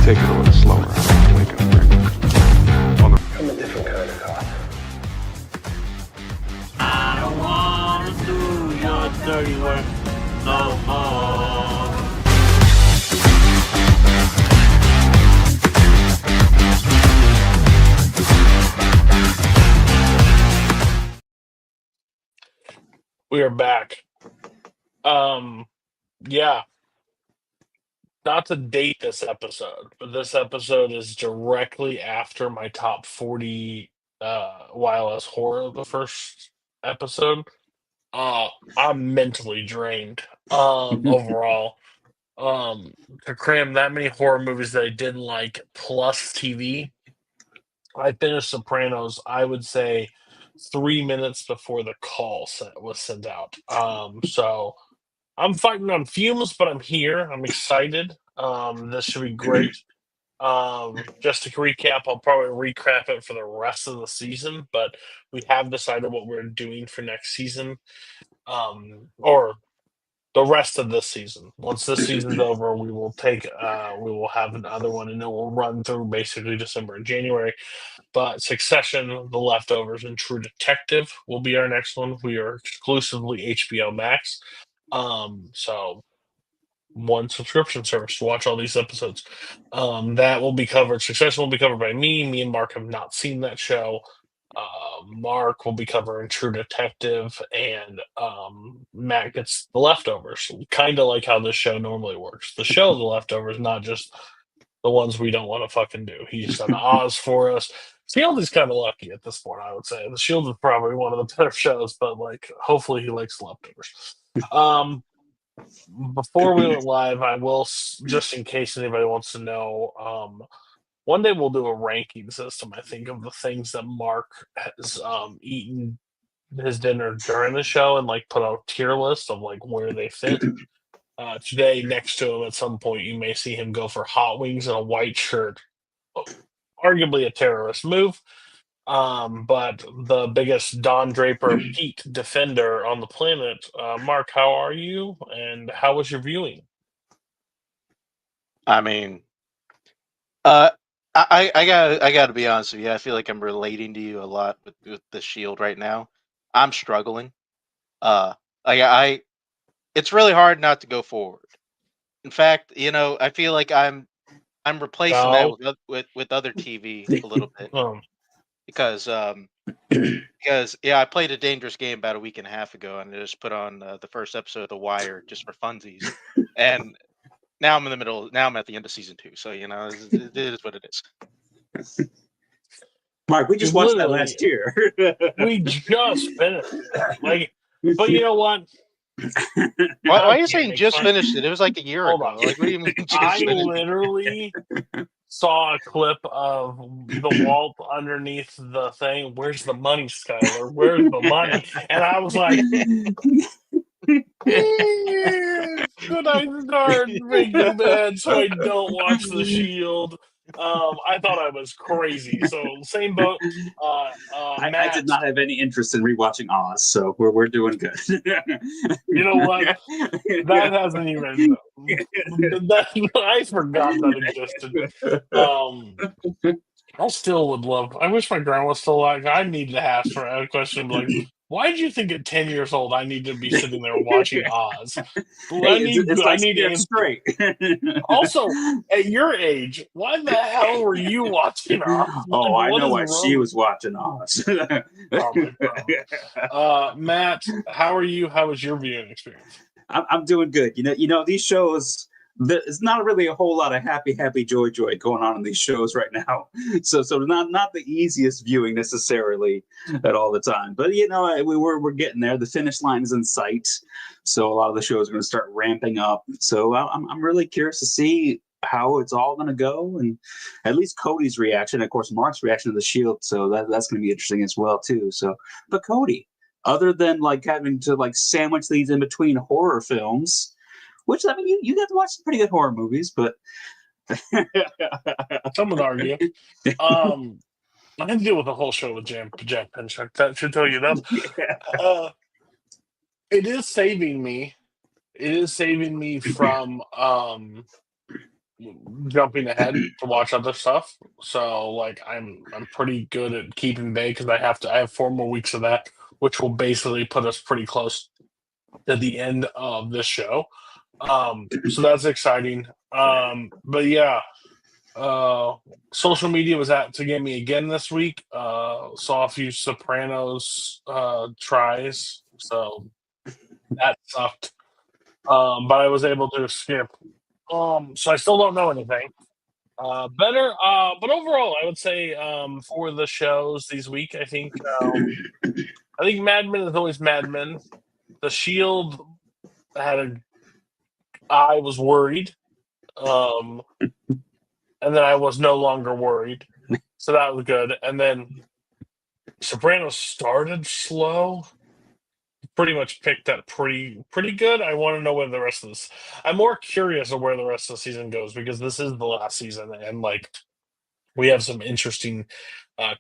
Take it a little slower. Wake up, Rick. I'm a different kind of cop. I don't wanna do your dirty work no more. We are back. Yeah, not to date this episode, but this episode is directly after my top 40 YLS horror, the first episode. Uh, I'm mentally drained overall. Um, to cram that many horror movies that I didn't like plus TV. I finished Sopranos, I would say 3 minutes before the was sent out. So I'm fighting on fumes, but I'm here. I'm excited. This should be great. Just to recap, I'll probably recap it for the rest of the season, but we have decided what we're doing for next season. Or the rest of this season. Once this season's over, we will have another one and it will run through basically December and January. But Succession, The Leftovers, and True Detective will be our next one. We are exclusively HBO Max. So one subscription service to watch all these episodes. That will be covered. Succession will be covered by me. Me and Mark have not seen that show. Mark will be covering True Detective, and Matt gets The Leftovers. Kind of like how this show normally works. The show, The Leftovers, not just the ones we don't want to fucking do. He's done Oz for us. Shield is kind of lucky at this point, I would say. The Shield is probably one of the better shows, but like, hopefully he likes Leftovers. Before we went live, I will, just in case anybody wants to know, one day we'll do a ranking system, I think, of the things that Mark has eaten his dinner during the show and like put a tier list of like where they fit. Today, next to him at some point, you may see him go for hot wings and a white shirt. Arguably a terrorist move. But the biggest Don Draper Pete defender on the planet, Mark, how are you? And how was your viewing? I mean, I gotta be honest with you. I feel like I'm relating to you a lot with the Shield right now. I'm struggling. It's really hard not to go forward. In fact, I feel like I'm replacing that with other TV a little bit because yeah, I played a dangerous game about a week and a half ago, and I just put on the first episode of The Wire just for funsies, and now I'm in the middle. Now I'm at the end of season 2, so it is what it is. Mark, we just watched that last year. We just finished it. Like, but you know what? Why are you saying just finished it? It was like a year ago. On. Like, what do you mean? I literally saw a clip of the Walt underneath the thing. Where's the money, Skylar? Where's the money? And I was like, could I start Breaking Bad so I don't watch The Shield? I thought I was crazy. So same boat. I did not have any interest in rewatching Oz, so we're doing good. You know what? That hasn't even. I forgot that existed. I still would love. I wish my grandma was still alive. I need to ask her a question like, why did you think at 10 years old I need to be sitting there watching Oz? I need to straight. Also, at your age, why the hell were you watching Oz? Oh, I know why she was watching Oz. Matt, how are you? How was your viewing experience? I'm doing good. These shows. There's not really a whole lot of happy joy going on in these shows right now, so not the easiest viewing necessarily at all the time. But we're getting there. The finish line is in sight, so a lot of the shows are going to start ramping up. So I'm really curious to see how it's all going to go, and at least Cody's reaction, of course, Mark's reaction to the Shield. So that's going to be interesting as well too. So, but Cody, other than like having to like sandwich these in between horror films. Which, I mean, you got to watch some pretty good horror movies, but... Some would argue. I had to deal with the whole show with Jack Penchuk. That should tell you that. It is saving me. It is saving me from jumping ahead to watch other stuff. So like I'm pretty good at keeping vague because I have 4 more weeks of that, which will basically put us pretty close to the end of this show. So that's exciting. But yeah, social media was out to get me again this week. Saw a few Sopranos tries, so that sucked. But I was able to skip. So I still don't know anything. Better, but overall, I would say for the shows these week, I think Mad Men is always Mad Men. The Shield I was worried, and then I was no longer worried, so that was good. And then Sopranos started slow, pretty much picked up pretty good. I want to know where the rest of this. I'm more curious of where the rest of the season goes because this is the last season, and like we have some interesting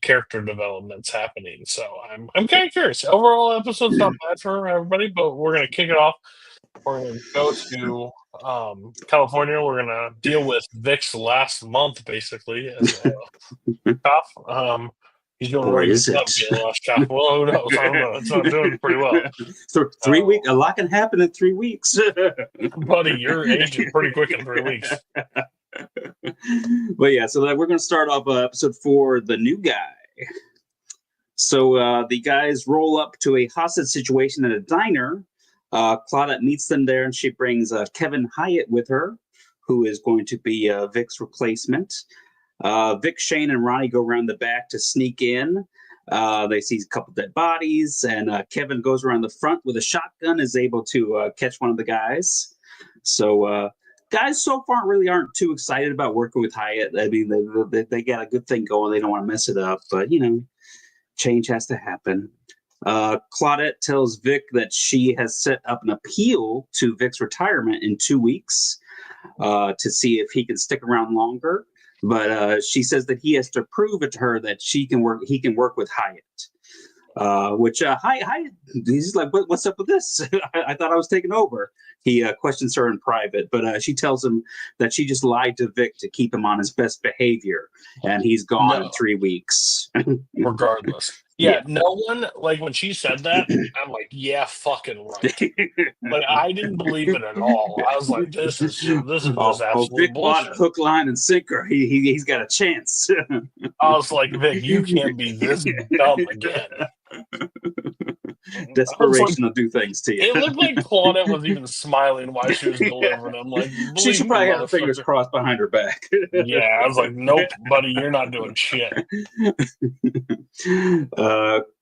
character developments happening. So I'm kind of curious. Overall, episode's not bad for everybody, but we're gonna kick it off. We're gonna go to California. We're gonna deal with Vic's last month, basically, as a cop. He's doing Or really is good it? stuff being a last cop. Well, who knows? I don't know. It's not doing pretty well. So 3 weeks, a lot can happen in 3 weeks. Buddy, you're aging pretty quick in 3 weeks. But yeah, so we're going to start off episode 4, The New Guy. So the guys roll up to a hostage situation at a diner. Claudette meets them there, and she brings Kevin Hyatt with her, who is going to be Vic's replacement. Vic, Shane, and Ronnie go around the back to sneak in. They see a couple dead bodies, and Kevin goes around the front with a shotgun, is able to catch one of the guys. So guys so far really aren't too excited about working with Hyatt. I mean, they got a good thing going. They don't want to mess it up, but change has to happen. Claudette tells Vic that she has set up an appeal to Vic's retirement in 2 weeks to see if he can stick around longer. But she says that he has to prove it to her that he can work with Hyatt. Which Hyatt, he's like, what's up with this? I thought I was taking over. He questions her in private, but she tells him that she just lied to Vic to keep him on his best behavior, and he's gone in 3 weeks. Regardless. Yeah, no one, like, when she said that, I'm like, yeah, fucking right. Like, I didn't believe it at all. I was like, this is just absolute Vic bullshit. bought hook, line, and sinker. He's got a chance. I was like, Vic, you can't be this dumb again. Desperation will do things to you. It looked like Claudette was even smiling while she was delivering. I'm like, she should probably have her fingers crossed behind her back. Yeah, I was like, nope, buddy, you're not doing shit.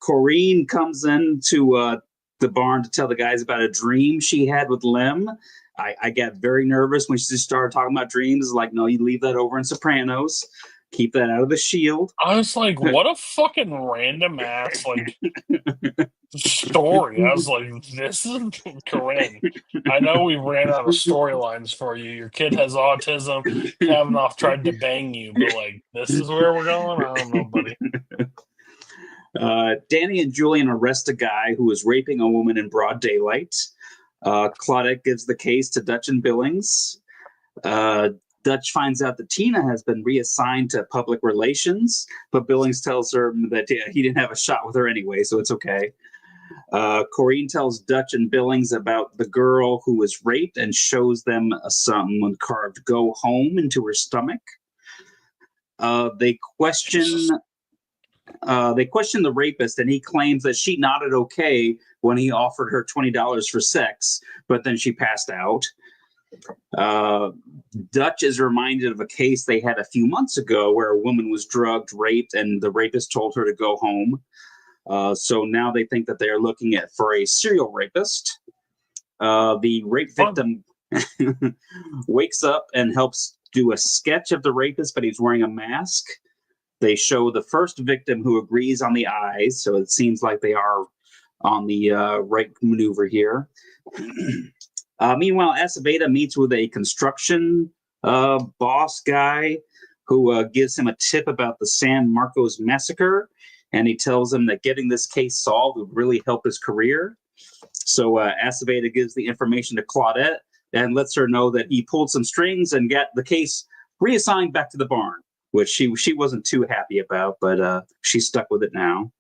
Corrine comes into the barn to tell the guys about a dream she had with Lem. I got very nervous when she started talking about dreams. Like, no, you leave that over in Sopranos. Keep that out of the Shield. I was like, what a fucking random ass story. I was like, this is Corinne. I know we ran out of storylines for you. Your kid has autism. Kavanaugh tried to bang you, but like, this is where we're going? I don't know, buddy. Danny and Julian arrest a guy who was raping a woman in broad daylight. Claudette gives the case to Dutch and Billings. Dutch finds out that Tina has been reassigned to public relations, but Billings tells her that he didn't have a shot with her anyway, so it's okay. Corrine tells Dutch and Billings about the girl who was raped and shows them something carved "Go Home" into her stomach. They question the rapist, and he claims that she nodded okay when he offered her $20 for sex, but then she passed out. Dutch is reminded of a case they had a few months ago where a woman was drugged, raped, and the rapist told her to go home. So now they think that they are looking for a serial rapist. The rape victim wakes up and helps do a sketch of the rapist, but he's wearing a mask. They show the first victim who agrees on the eyes, so it seems like they are on the right maneuver here. Meanwhile, Aceveda meets with a construction boss guy who gives him a tip about the San Marcos massacre, and he tells him that getting this case solved would really help his career. So Aceveda gives the information to Claudette, and lets her know that he pulled some strings and got the case reassigned back to the barn, which she wasn't too happy about, but she's stuck with it now.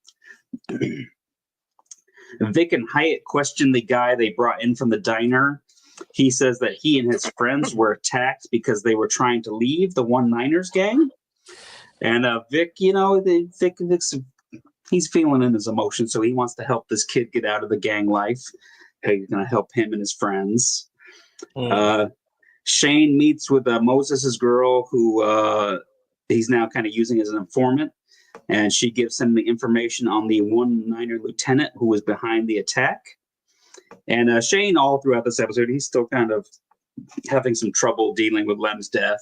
Vic and Hyatt question the guy they brought in from the diner. He says that he and his friends were attacked because they were trying to leave the One Niners gang. And Vic, Vic's, he's feeling in his emotions, so he wants to help this kid get out of the gang life. He's going to help him and his friends. Shane meets with Moses' girl, who he's now kind of using as an informant. And she gives him the information on the One Niner lieutenant who was behind the attack. And Shane, all throughout this episode, he's still kind of having some trouble dealing with Lem's death.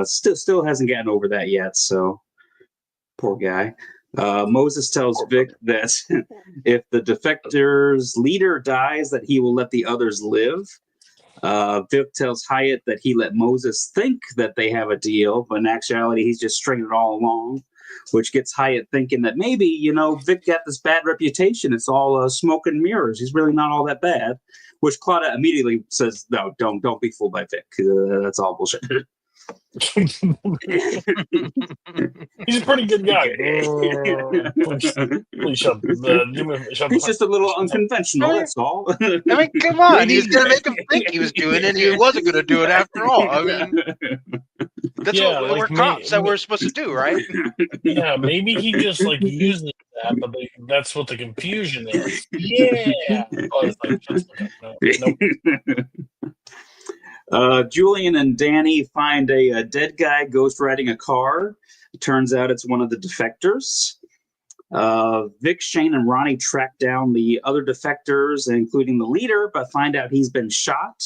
Still hasn't gotten over that yet, so poor guy. Moses tells Vic that if the defector's leader dies, that he will let the others live. Vic tells Hyatt that he let Moses think that they have a deal, but in actuality, he's just stringing it all along, which gets Hyatt thinking that maybe, Vic got this bad reputation. It's all smoke and mirrors. He's really not all that bad, which Claudette immediately says, no, don't be fooled by Vic. That's all bullshit. He's a pretty good guy. Please shut He's just a little unconventional, that's all. I mean, come on. He's going to make him think he was doing it, and he wasn't going to do it after all. I mean, that's what we're cops that we're supposed to do, right? Yeah, maybe he just uses that, but that's what the confusion is. Yeah. Oh, nope. Julian and Danny find a dead guy ghost riding a car. It turns out it's one of the defectors. Vic, Shane, and Ronnie track down the other defectors, including the leader, but find out he's been shot.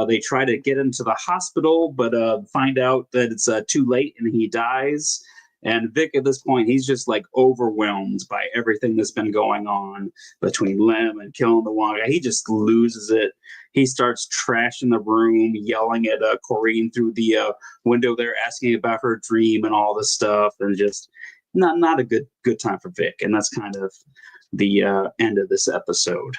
They try to get him to the hospital, but find out that it's too late and he dies. And Vic, at this point, he's just overwhelmed by everything that's been going on between Lem and killing the one guy. He just loses it. He starts trashing the room, yelling at Corrine through the window there, asking about her dream and all this stuff, and just not a good time for Vic. And that's kind of the end of this episode.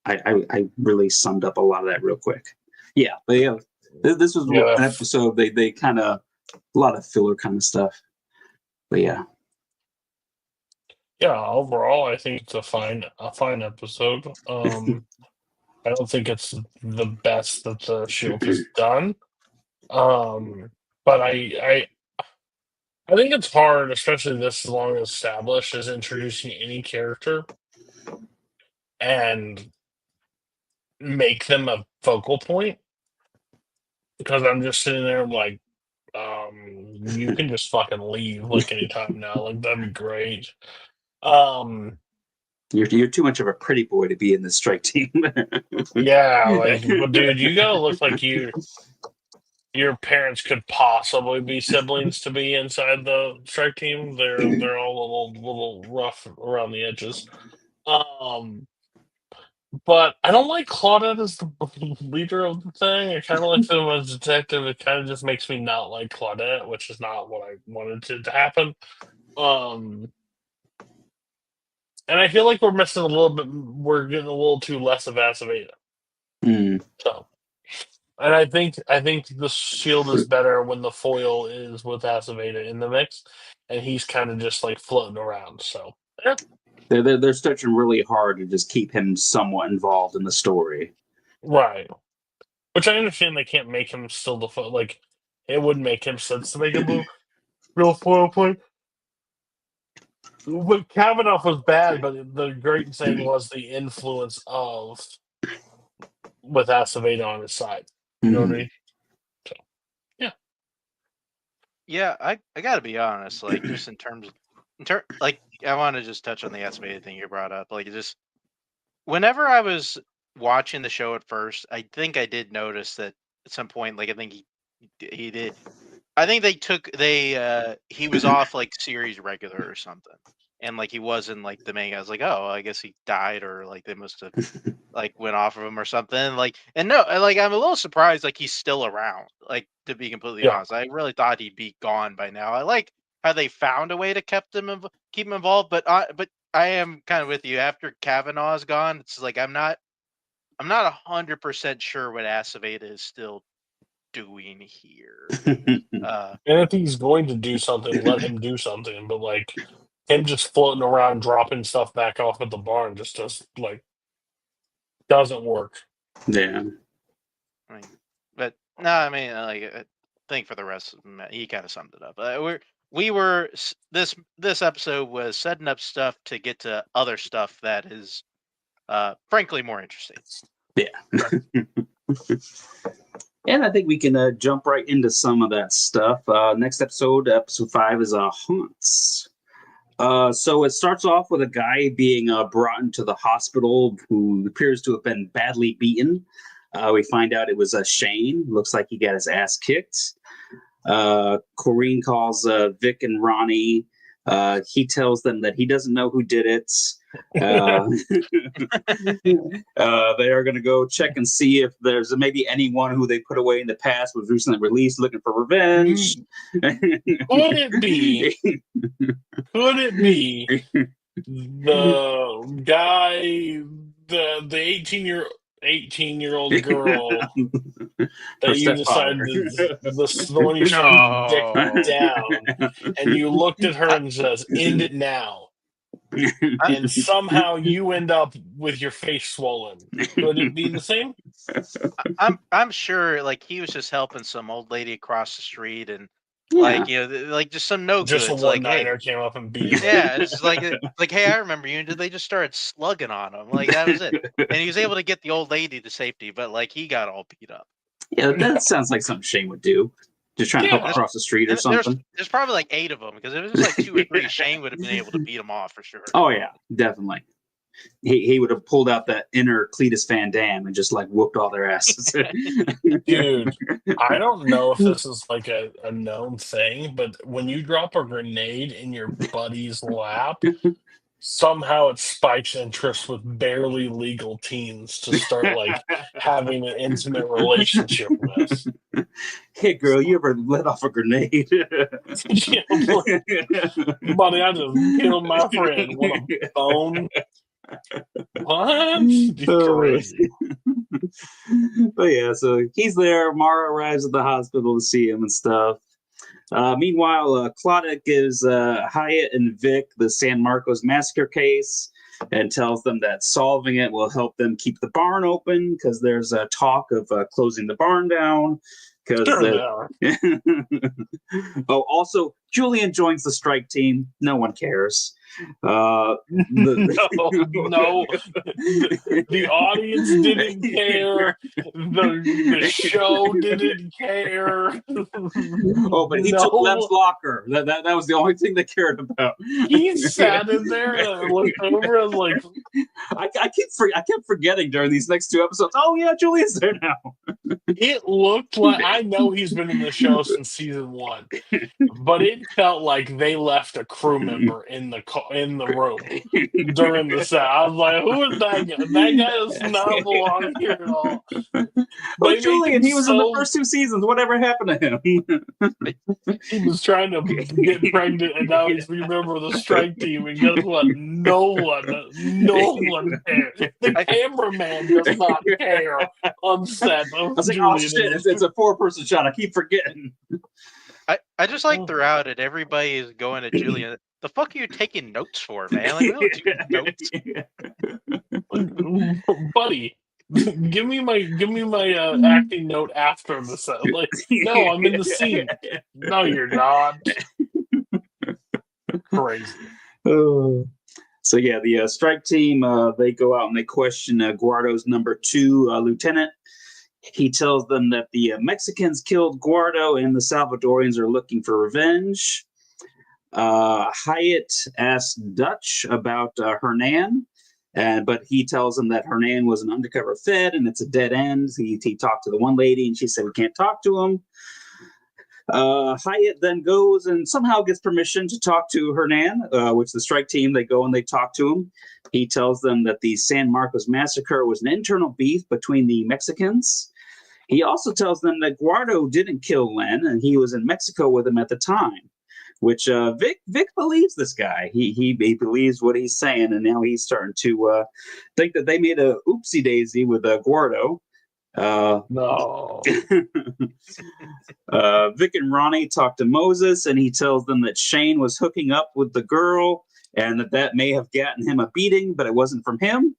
I really summed up a lot of that real quick. Yeah, but yeah, this was an episode. They kind of a lot of filler kind of stuff. But yeah. Yeah, overall, I think it's a fine episode. I don't think it's the best that the Shield has done, but I think it's hard, especially this long established, as introducing any character and make them a focal point. Because I'm just sitting there like, you can just fucking leave anytime now. That'd be great. You're too much of a pretty boy to be in the strike team. Yeah, dude, you gotta look like your parents could possibly be siblings to be inside the strike team. They're all a little rough around the edges. But I don't like Claudette as the leader of the thing. I kind of like them as detective. It kind of just makes me not like Claudette, which is not what I wanted to happen. And I feel like we're missing a little bit. We're getting a little too less of Aceveda. So, and I think the Shield is better when the foil is with Aceveda in the mix, and he's kind of just floating around. So, yeah. They're stretching really hard to just keep him somewhat involved in the story. Right. Which I understand they can't make him still the foil. It wouldn't make him sense to make him real foil play. But Kavanaugh was bad, but the great thing was the influence with Aceveda on his side. You know what I mean? So, yeah. Yeah, I gotta be honest. Just in terms, I want to just touch on the Aceveda thing you brought up. Just whenever I was watching the show at first, I think I did notice that at some point, I think he did. I think he was off series regular or something, and he wasn't the main guy. I was like, oh, I guess he died, or they must have went off of him or something. And no, I'm a little surprised he's still around. To be completely honest, I really thought he'd be gone by now. I like how they found a way to keep him involved, but I am kind of with you. After Kavanaugh's gone, it's I'm not I'm not 100% sure what Aceveda is still doing here. And if he's going to do something, let him do something. But like him just floating around, dropping stuff back off at the barn, just doesn't work. Yeah. I mean, but no, I mean, I think for the rest of them, he kind of summed it up. This episode was setting up stuff to get to other stuff that is, frankly, more interesting. Yeah. And I think we can jump right into some of that stuff. Next episode 5, is Haunts. So it starts off with a guy being brought into the hospital who appears to have been badly beaten. We find out it was Shane. Looks like he got his ass kicked. Corrine calls Vic and Ronnie. He tells them that he doesn't know who did it. They are going to go check and see if there's maybe anyone who they put away in the past was recently released looking for revenge. Could it be the guy, the 18-year-old girl that you decided the one you tried to dick down, and you looked at her and says, "End it now." And somehow you end up with your face swollen. Could it be the same? I'm sure, like, he was just helping some old lady across the street, and like, you know, like just some no goods. Just a one-niner came up and beat him. Yeah, it's like, hey, I remember you. And they just started slugging on him. Like, that was it. And he was able to get the old lady to safety, but like he got all beat up. Yeah, that sounds like something Shane would do. Just trying to help across the street or something. There's probably like 8 of them, because if it was just like 2 or 3, Shane would have been able to beat them off for sure. Oh yeah, definitely. He would have pulled out that inner Cletus Van Damme and just like whooped all their asses. Dude, I don't know if this is like a known thing, but when you drop a grenade in your buddy's lap, somehow it spikes interest with barely legal teens to start like having an intimate relationship with. Hey girl, you ever let off a grenade? Buddy, I just killed my friend with a bone. What? Crazy. But yeah, so he's there. Mara arrives at the hospital to see him and stuff. Meanwhile, Claudia gives Hyatt and Vic the San Marcos massacre case and tells them that solving it will help them keep the barn open, because there's a talk of closing the barn down. Also, Julian joins the strike team. No one cares. No. The audience didn't care. The show didn't care. Oh, but he took Lev's locker. That was the only thing they cared about. He sat in there and looked over and like, I kept forgetting during these next 2 episodes. Oh yeah, Julian's there now. It looked like, I know he's been in the show since season 1, but it felt like they left a crew member in the room during the set. I was like, who is that guy? That guy does not belong here at all. Well, Julian, he was in the first 2 seasons. Whatever happened to him? He was trying to get pregnant, and now he's a member of the strike team. And guess what? No one cares. The cameraman does not care on set. I was like, oh shit, it's a 4-person shot. I keep forgetting. I just like throughout it, everybody is going to Julian. The fuck are you taking notes for, man? Like, we don't do notes. Buddy, give me my acting note after the set. Like, no, I'm in the scene. No, you're not. Crazy. So yeah, the strike team, they go out and they question Guardo's number 2 lieutenant. He tells them that the Mexicans killed Guardo and the Salvadorians are looking for revenge. Hyatt asks Dutch about Hernan, but he tells him that Hernan was an undercover Fed and it's a dead end. He talked to the one lady and she said we can't talk to him. Hyatt then goes and somehow gets permission to talk to Hernan, which the strike team, they go and they talk to him. He tells them that the San Marcos massacre was an internal beef between the Mexicans. He also tells them that Guardo didn't kill Len and he was in Mexico with him at the time, which Vic believes this guy. He believes what he's saying, and now he's starting to think that they made a oopsie daisy with Gordo. No. Vic and Ronnie talk to Moses, and he tells them that Shane was hooking up with the girl, and that may have gotten him a beating, but it wasn't from him.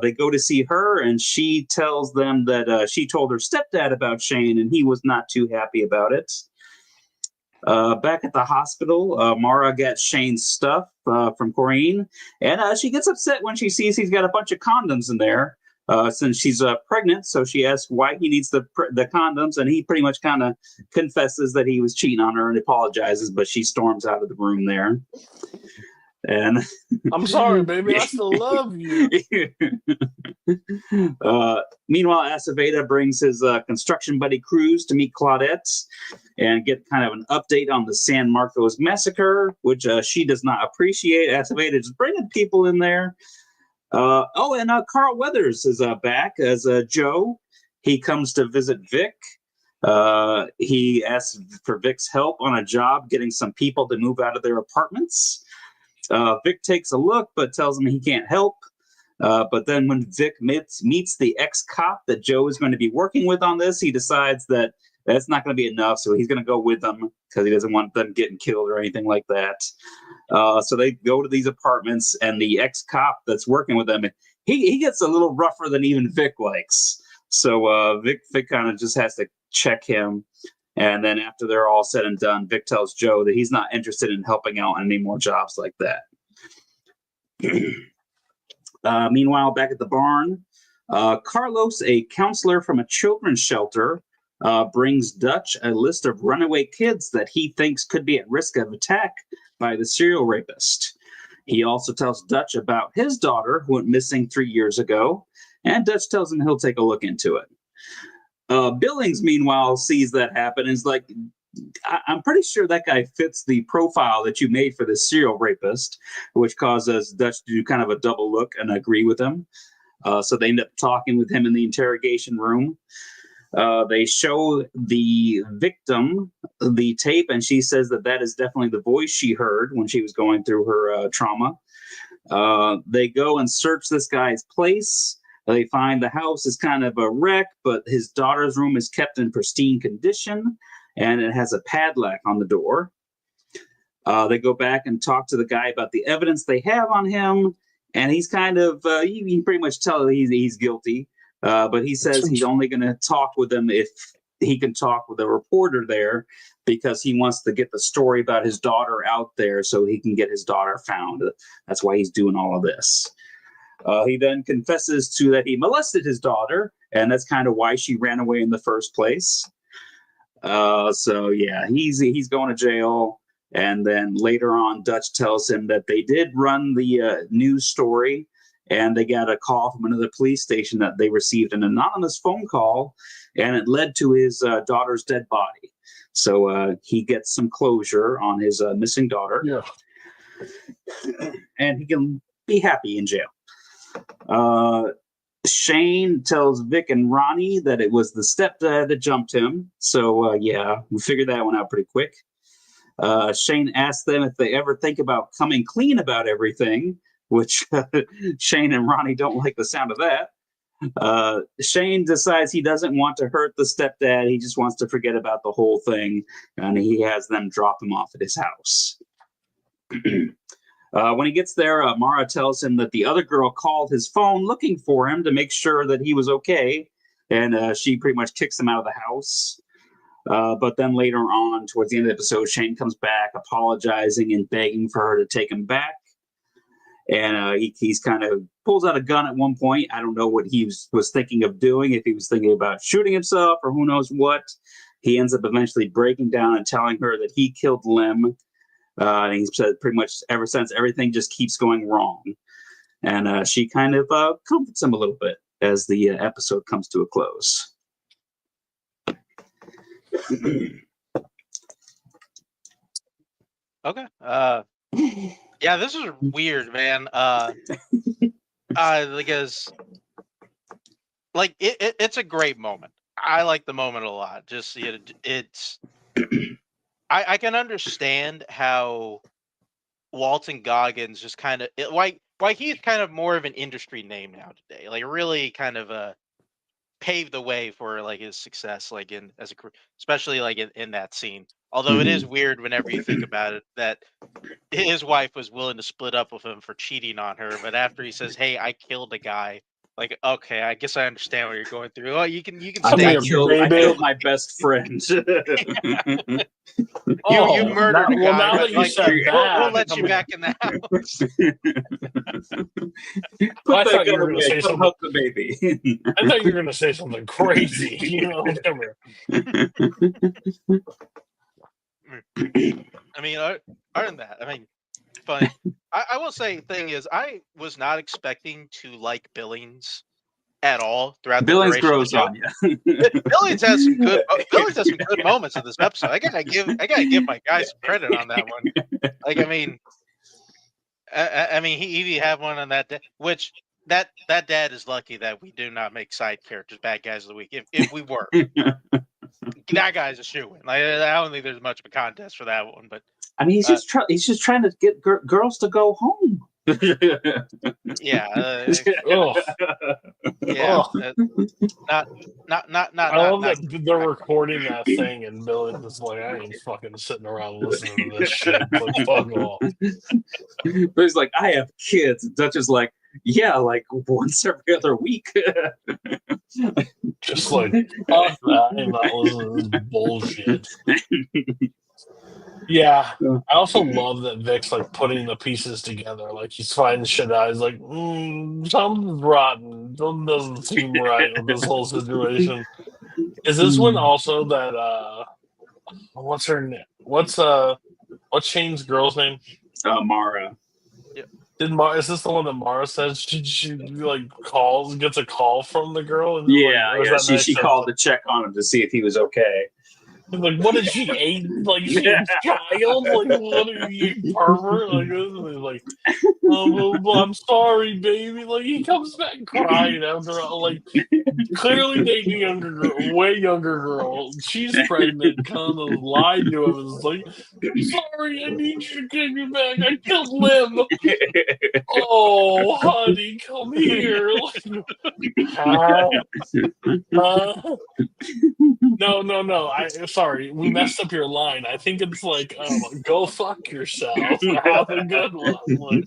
They go to see her, and she tells them that she told her stepdad about Shane, and he was not too happy about it. Back at the hospital, Mara gets Shane's stuff from Corinne, and she gets upset when she sees he's got a bunch of condoms in there. Since she's pregnant, so she asks why he needs the condoms, and he pretty much kind of confesses that he was cheating on her and apologizes, but she storms out of the room there. And I'm sorry, baby, I still love you. Meanwhile, Aceveda brings his construction buddy Cruz to meet Claudette and get kind of an update on the San Marcos massacre, which she does not appreciate. Aceveda just bringing people in there. And Carl Weathers is back as Joe. He comes to visit Vic. He asks for Vic's help on a job getting some people to move out of their apartments. Vic takes a look, but tells him he can't help. But then when Vic meets the ex-cop that Joe is going to be working with on this, he decides that that's not going to be enough, so he's going to go with them because he doesn't want them getting killed or anything like that. So they go to these apartments, and the ex-cop that's working with them, he gets a little rougher than even Vic likes. So Vic kind of just has to check him. And then after they're all said and done, Vic tells Joe that he's not interested in helping out on any more jobs like that. Meanwhile, back at the barn, Carlos, a counselor from a children's shelter, brings Dutch a list of runaway kids that he thinks could be at risk of attack by the serial rapist. He also tells Dutch about his daughter, who went missing 3 years ago, and Dutch tells him he'll take a look into it. Billings, meanwhile, sees that happen and is like, I'm pretty sure that guy fits the profile that you made for this serial rapist, which causes Dutch to do kind of a double look and agree with him. So they end up talking with him in the interrogation room. They show the victim the tape, and she says that is definitely the voice she heard when she was going through her trauma. They go and search this guy's place. They find the house is kind of a wreck, but his daughter's room is kept in pristine condition, and it has a padlock on the door. They go back and talk to the guy about the evidence they have on him, and he's kind of, you can pretty much tell he's guilty, but he says he's only going to talk with them if he can talk with a reporter there, because he wants to get the story about his daughter out there so he can get his daughter found. That's why he's doing all of this. He then confesses to that he molested his daughter, and that's kind of why she ran away in the first place. So yeah, he's going to jail. And then later on, Dutch tells him that they did run the news story, and they got a call from another police station that they received an anonymous phone call, and it led to his daughter's dead body. So he gets some closure on his missing daughter. Yeah. And he can be happy in jail. Shane tells Vic and Ronnie that it was the stepdad that jumped him. So yeah, we figured that one out pretty quick. Shane asks them if they ever think about coming clean about everything, which Shane and Ronnie don't like the sound of that. Shane decides he doesn't want to hurt the stepdad. He just wants to forget about the whole thing, and he has them drop him off at his house. When he gets there, Mara tells him that the other girl called his phone looking for him to make sure that he was okay, and she pretty much kicks him out of the house. But then later on, towards the end of the episode, Shane comes back apologizing and begging for her to take him back. And he's kind of pulls out a gun at one point. I don't know what he was thinking of doing, if he was thinking about shooting himself or who knows what. He ends up eventually breaking down and telling her that he killed Lim. And he said pretty much ever since everything just keeps going wrong. And she kind of comforts him a little bit as the episode comes to a close. Okay. Yeah, this is weird, man. Because like it's a great moment. I like the moment a lot. Just it's I can understand how Walton Goggins just kind of why he's kind of more of an industry name now today. Like really kind of paved the way for like his success, like in as a especially like in that scene. Although it is weird whenever you think about it that his wife was willing to split up with him for cheating on her, but after he says, "Hey, I killed a guy," like, okay, I guess I understand what you're going through. Oh, you can I stay. killed my best friend. You murdered a guy. Now But that you like, said we'll that, let you back in the house. I thought you were going to say something. Hug the baby. I thought you were going to say something crazy. You know, whatever. I mean, other than that, I mean, fun. I will say, thing is, I was not expecting to like Billings at all throughout the Billings duration of grows the show. on you. Billings has some good moments in this episode. I gotta give my guy some credit on that one. Like, I mean, he had one on that day, which that dad is lucky that we do not make side characters bad guys of the week. If we were, that guy's a shoo-in. Like, I don't think there's much of a contest for that one, but I mean, he's just trying to get girls to go home. Yeah. Oh, Yeah. Not. I love that they're recording that thing, and Billy is like, "I ain't fucking sitting around listening to this shit." Like, fuck off. But he's like, "I have kids." And Dutch is like, "Yeah, like once every other week." Just like, fuck that. I'm not listening to this bullshit. Yeah, I also love that Vic's like putting the pieces together. Like he's finding shit out. He's like, something's rotten. Something doesn't seem right with this whole situation. Is this one also that what's her name? What's Shane's girl's name? Mara. Yeah. Is this the one that Mara says she like gets a call from the girl? And She called to check on him to see if he was okay. Like, what did she eat? Like, she a child? Like, what are you, pervert? Like, oh, I'm sorry, baby. Like, he comes back crying after, like, clearly dating a younger girl, way younger girl. She's pregnant, kind of lied to him. And is like, I'm sorry, I need you to get me back. I killed Lim. Oh, honey, come here. No. Sorry, we messed up your line. I think it's like, go fuck yourself. Have a good one. Like,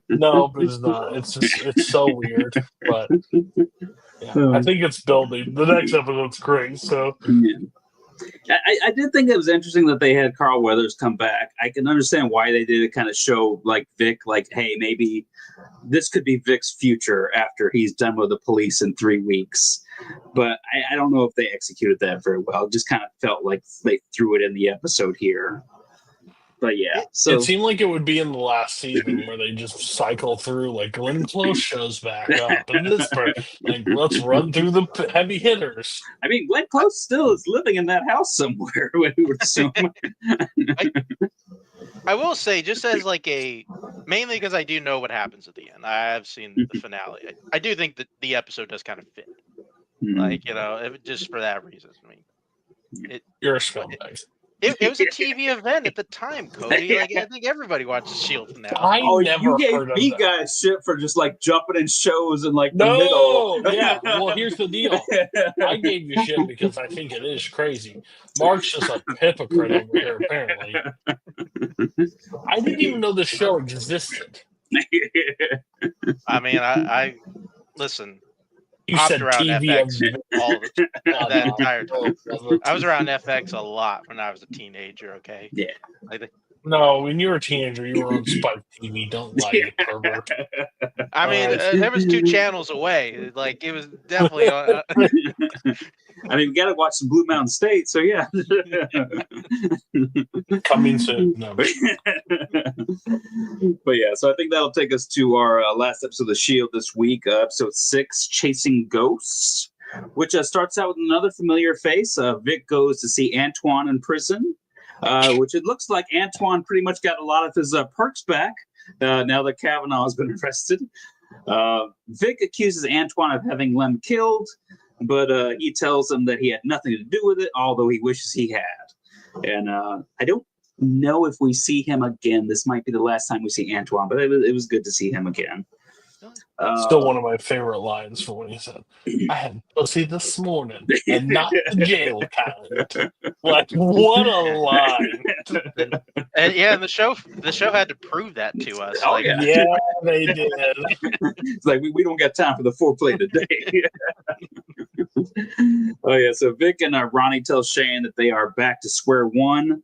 no, but it's not. It's so weird. But yeah, I think it's building. The next episode's great. So. Yeah. I did think it was interesting that they had Carl Weathers come back. I can understand why they did it, kind of show like Vic, like, hey, maybe this could be Vic's future after he's done with the police in 3 weeks. But I don't know if they executed that very well. It just kind of felt like they threw it in the episode here. But yeah, so it seemed like it would be in the last season where they just cycle through. Like Glenn Close shows back up, and this part, like, let's run through the heavy hitters. I mean, Glenn Close still is living in that house somewhere. We would assume. I will say, just as like mainly because I do know what happens at the end. I have seen the finale. I do think that the episode does kind of fit. Like, just for that reason. I mean, You're a scumbag. It was a TV event at the time, Cody. Like, I think everybody watches Shield now. You gave me guys shit for just like jumping in shows and like the no, middle. Yeah. Well, here's the deal. I gave you shit because I think it is crazy. Mark's just a hypocrite over here, apparently. I didn't even know the show existed. I mean, I listen. You said around TV FX all that entire time. I was around FX a lot when I was a teenager. Okay. Yeah. No, when you were a teenager, you were on Spike TV. Don't lie, you pervert. I mean, there was 2 channels away. Like, it was definitely. I mean, we got to watch some Blue Mountain State. So yeah. Coming soon. No. But yeah, so I think that'll take us to our last episode of The Shield this week, episode 6, Chasing Ghosts, which starts out with another familiar face. Vic goes to see Antoine in prison. Which it looks like Antoine pretty much got a lot of his perks back now that Kavanaugh has been arrested. Vic accuses Antoine of having Lem killed, but he tells him that he had nothing to do with it, although he wishes he had. And I don't know if we see him again. This might be the last time we see Antoine, but it was good to see him again. Still one of my favorite lines from when he said, "I had pussy this morning, and not the jail kind." Like, what a line! And yeah, and the show had to prove that to us. Oh, like, Yeah, they did. It's like we don't got time for the foreplay today. Oh yeah, so Vic and Ronnie tell Shane that they are back to square one,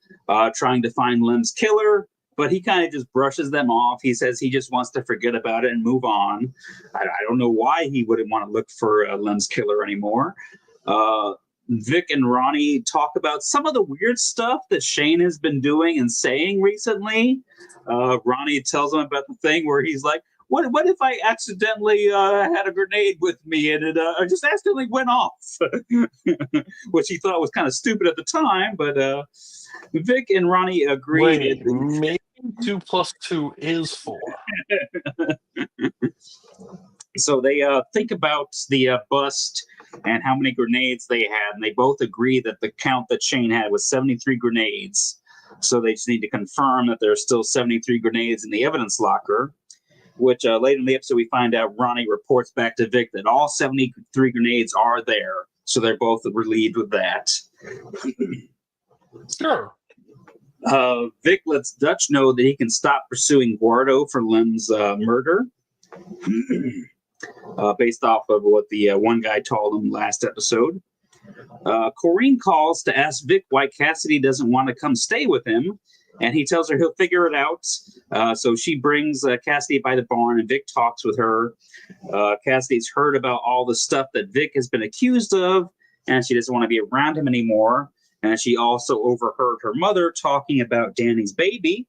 trying to find Lem's killer. But he kind of just brushes them off. He says he just wants to forget about it and move on. I don't know why he wouldn't want to look for Lem's killer anymore. Vic and Ronnie talk about some of the weird stuff that Shane has been doing and saying recently. Ronnie tells him about the thing where he's like, what if I accidentally had a grenade with me and it just accidentally went off? Which he thought was kind of stupid at the time, but Vic and Ronnie agree. Wait, maybe 2 + 2 is 4. So they think about the bust and how many grenades they had, and they both agree that the count that Shane had was 73 grenades. So they just need to confirm that there are still 73 grenades in the evidence locker, which later in the episode we find out Ronnie reports back to Vic that all 73 grenades are there. So they're both relieved with that. Sure. Vic lets Dutch know that he can stop pursuing Guardo for Lem's murder. Based off of what the one guy told him last episode. Corrine calls to ask Vic why Cassidy doesn't want to come stay with him, and he tells her he'll figure it out. So she brings Cassidy by the barn, and Vic talks with her. Cassidy's heard about all the stuff that Vic has been accused of, and she doesn't want to be around him anymore. And she also overheard her mother talking about Danny's baby.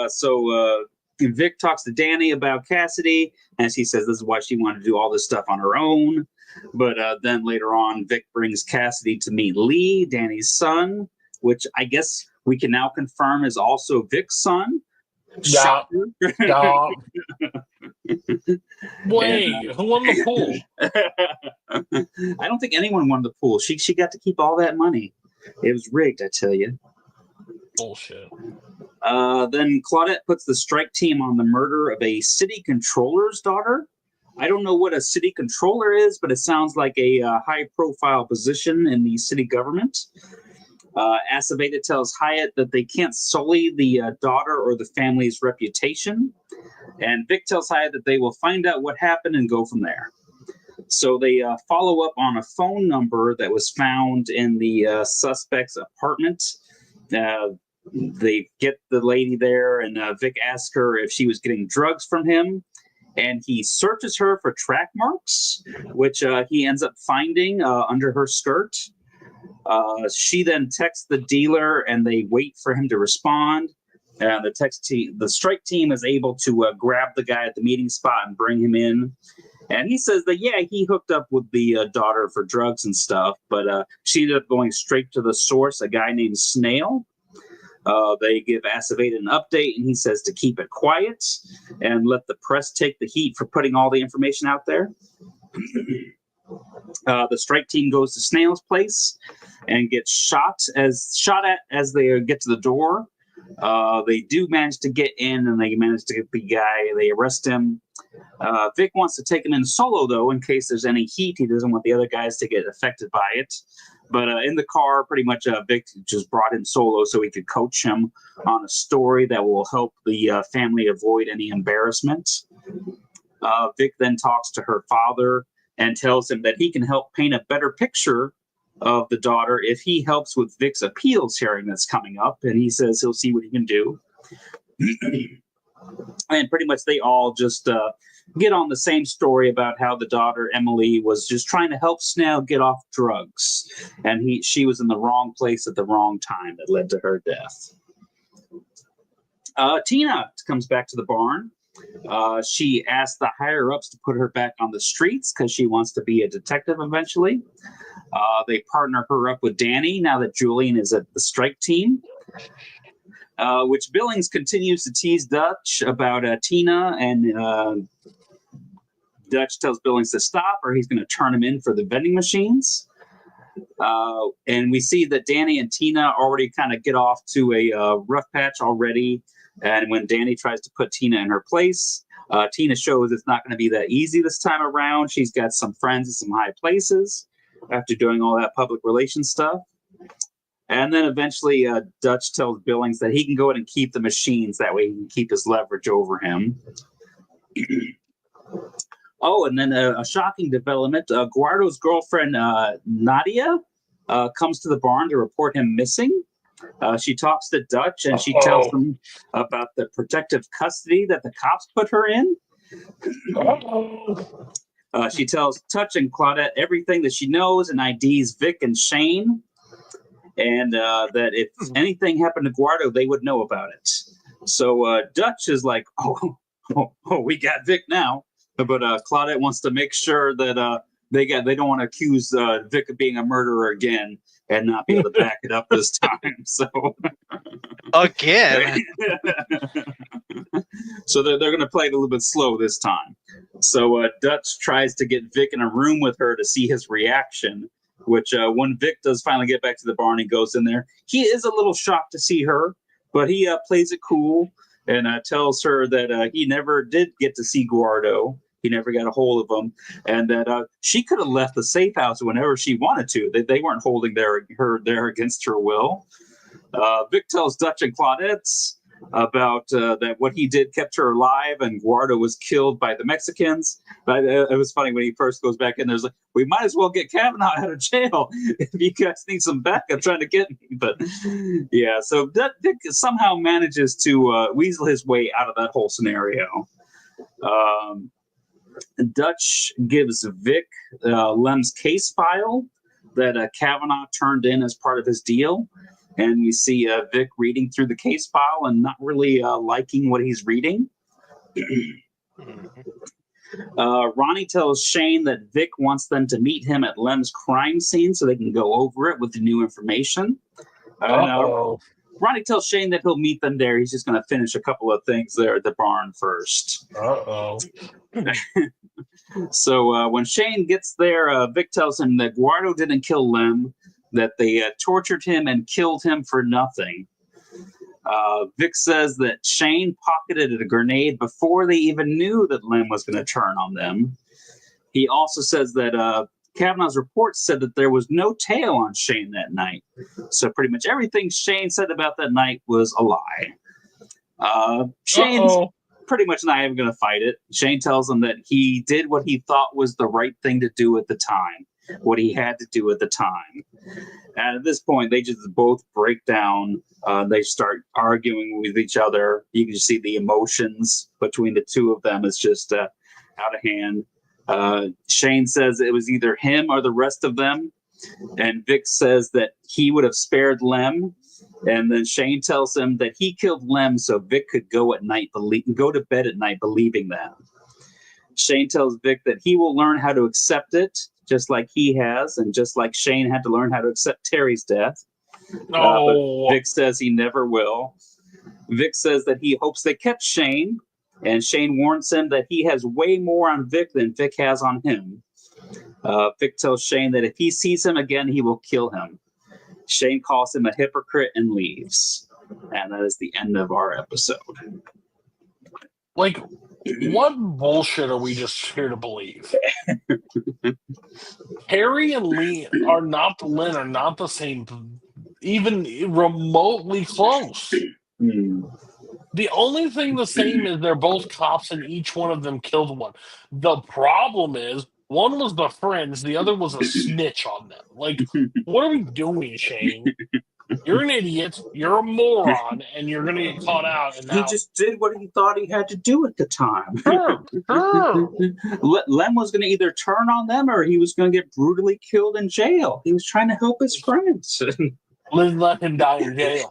So Vic talks to Danny about Cassidy, and she says this is why she wanted to do all this stuff on her own. But then later on, Vic brings Cassidy to meet Lee, Danny's son, which I guess we can now confirm is also Vic's son. Stop. Shocker. Stop. Wait, who won the pool? I don't think anyone won the pool. She got to keep all that money. It was rigged, I tell you. Bullshit. Then Claudette puts the strike team on the murder of a city controller's daughter. I don't know what a city controller is, but it sounds like a high-profile position in the city government. Aceveda tells Hyatt that they can't sully the daughter or the family's reputation. And Vic tells Hyatt that they will find out what happened and go from there. So they follow up on a phone number that was found in the suspect's apartment. They get the lady there, and Vic asks her if she was getting drugs from him. And he searches her for track marks, which he ends up finding under her skirt. She then texts the dealer, and they wait for him to respond. The strike team is able to grab the guy at the meeting spot and bring him in. And he says that, yeah, he hooked up with the daughter for drugs and stuff, but she ended up going straight to the source, a guy named Snail. They give Aceveda an update, and he says to keep it quiet and let the press take the heat for putting all the information out there. The strike team goes to Snail's place and gets shot at as they get to the door. They do manage to get in, and they manage to get the guy. They arrest him. Vic wants to take him in solo, though, in case there's any heat. He doesn't want the other guys to get affected by it. But in the car, pretty much Vic just brought him solo so he could coach him on a story that will help the family avoid any embarrassment. Vic then talks to her father and tells him that he can help paint a better picture of the daughter if he helps with Vic's appeals hearing that's coming up. And he says he'll see what he can do. And pretty much they all just get on the same story about how the daughter, Emily, was just trying to help Snail get off drugs. And she was in the wrong place at the wrong time that led to her death. Tina comes back to the barn. She asked the higher-ups to put her back on the streets because she wants to be a detective eventually. They partner her up with Danny now that Julian is at the strike team. Which Billings continues to tease Dutch about Tina, and Dutch tells Billings to stop or he's going to turn him in for the vending machines. And we see that Danny and Tina already kind of get off to a rough patch already. And when Danny tries to put Tina in her place, Tina shows it's not going to be that easy this time around. She's got some friends in some high places after doing all that public relations stuff. And then eventually Dutch tells Billings that he can go ahead and keep the machines. That way he can keep his leverage over him. Oh, and then a shocking development. Guardo's girlfriend, Nadia, comes to the barn to report him missing. She talks to Dutch, and she tells him about the protective custody that the cops put her in. She tells Dutch and Claudette everything that she knows and IDs Vic and Shane, and that if anything happened to Guardo, they would know about it. So Dutch is like, oh, we got Vic now. But Claudette wants to make sure that they don't want to accuse Vic of being a murderer again and not be able to back it up this time. So again, so they're going to play it a little bit slow this time. So Dutch tries to get Vic in a room with her to see his reaction. Which when Vic does finally get back to the barn, he goes in there. He is a little shocked to see her, but he plays it cool and tells her that he never did get to see Guardo. He never got a hold of him, and that she could have left the safe house whenever she wanted to. They weren't holding her there against her will. Vic tells Dutch and Claudette about that what he did kept her alive, and Guardo was killed by the Mexicans. But it was funny when he first goes back in. There's like, we might as well get Kavanaugh out of jail if you guys need some backup trying to get me. But yeah, so Vic somehow manages to weasel his way out of that whole scenario. Dutch gives Vic Lem's case file that Kavanaugh turned in as part of his deal. And you see Vic reading through the case file and not really liking what he's reading. Ronnie tells Shane that Vic wants them to meet him at Lem's crime scene so they can go over it with the new information. Ronnie tells Shane that he'll meet them there. He's just going to finish a couple of things there at the barn first. So when Shane gets there, Vic tells him that Guardo didn't kill Lem, that they tortured him and killed him for nothing. Vic says that Shane pocketed a grenade before they even knew that Lem was going to turn on them. He also says that Kavanaugh's report said that there was no tail on Shane that night. So pretty much everything Shane said about that night was a lie. Shane's pretty much not even going to fight it. Shane tells him that he did what he thought was the right thing to do at the time, what he had to do at the time. And at this point, they just both break down. They start arguing with each other. You can just see the emotions between the two of them is just out of hand. Shane says it was either him or the rest of them. And Vic says that he would have spared Lem. And then Shane tells him that he killed Lem so Vic could go to bed at night believing that. Shane tells Vic that he will learn how to accept it, just like he has, and just like Shane had to learn how to accept Terry's death. But Vic says he never will. Vic says that he hopes they kept Shane, and Shane warns him that he has way more on Vic than Vic has on him. Vic tells Shane that if he sees him again, he will kill him. Shane calls him a hypocrite and leaves. And that is the end of our episode. Like, what bullshit are we just here to believe? Harry and Lynn are not the same, even remotely close. The only thing the same is they're both cops and each one of them killed one. The problem is one was the friends, the other was a snitch on them. Like, what are we doing, Shane? You're an idiot, you're a moron, and you're going to get caught out. And now... He just did what he thought he had to do at the time. Sure. Lem was going to either turn on them or he was going to get brutally killed in jail. He was trying to help his friends. Let him die in jail.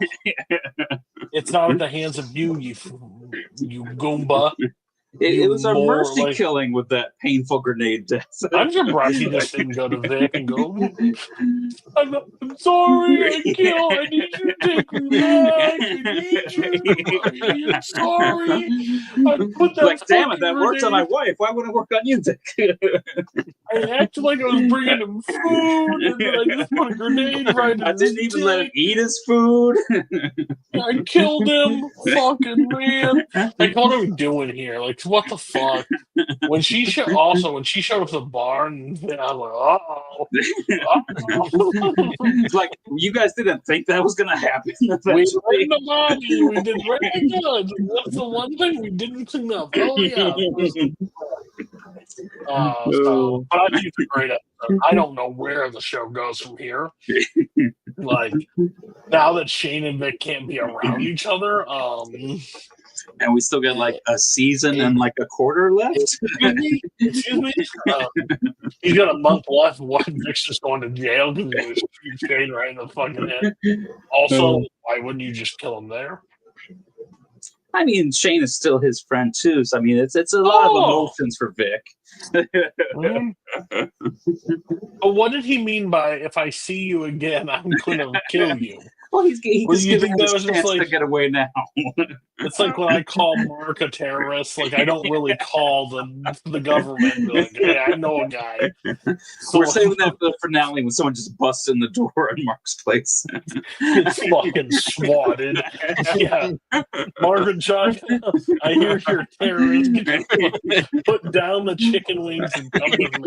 It's not at the hands of you Goomba. It was a mercy killing with that painful grenade death. I'm surprised he just didn't go to Vic and go, I'm sorry, I need you to take me back. I'm sorry. I put that like, damn it, that worked on my wife. Why would it work on you, Vic? I acted like I was bringing him food, and then I just put a grenade right in I his didn't even let him dick. eat his food. I killed him, fucking man. Like, what are we doing here? Like, what the fuck? When she showed up at the bar, and I was like, It's like you guys didn't think that was gonna happen. we Eventually. ran the body. We did really good. That's the one thing we didn't clean up. Oh yeah. So, but I think it's a great episode. I don't know where the show goes from here. Like, now that Shane and Vic can't be around each other, And we still got like a season and like a quarter left. Excuse me. He's got a month left. What? Vic's just going to jail because he was shooting Shane right in the fucking head. Also, why wouldn't you just kill him there? I mean, Shane is still his friend too. So I mean, it's a lot of emotions for Vic. But what did he mean by "if I see you again, I'm going to kill you"? Well, he's just giving that us was a just chance like to get away now. it's like when I call Mark a terrorist. Like I don't really call the government. Like, hey, I know a guy. So, we're saving that for the finale when someone just busts in the door at Mark's place. Gets fucking swatted. Yeah, Mark and Chuck. I hear you're a terrorist. Put down the chicken wings and come with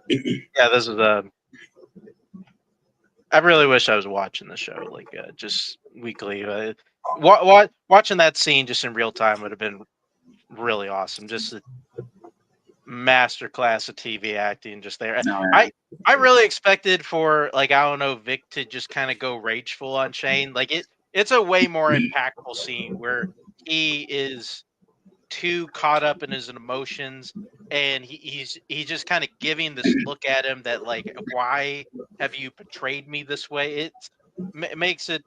me. Yeah, this is I really wish I was watching the show like just weekly. Watching that scene just in real time would have been really awesome. Just a masterclass of TV acting just there. I really expected for like I don't know Vic to just kind of go rageful on Shane. Like it's a way more impactful scene where he is too caught up in his emotions and he's just kind of giving this look at him that like why have you betrayed me this way. It makes it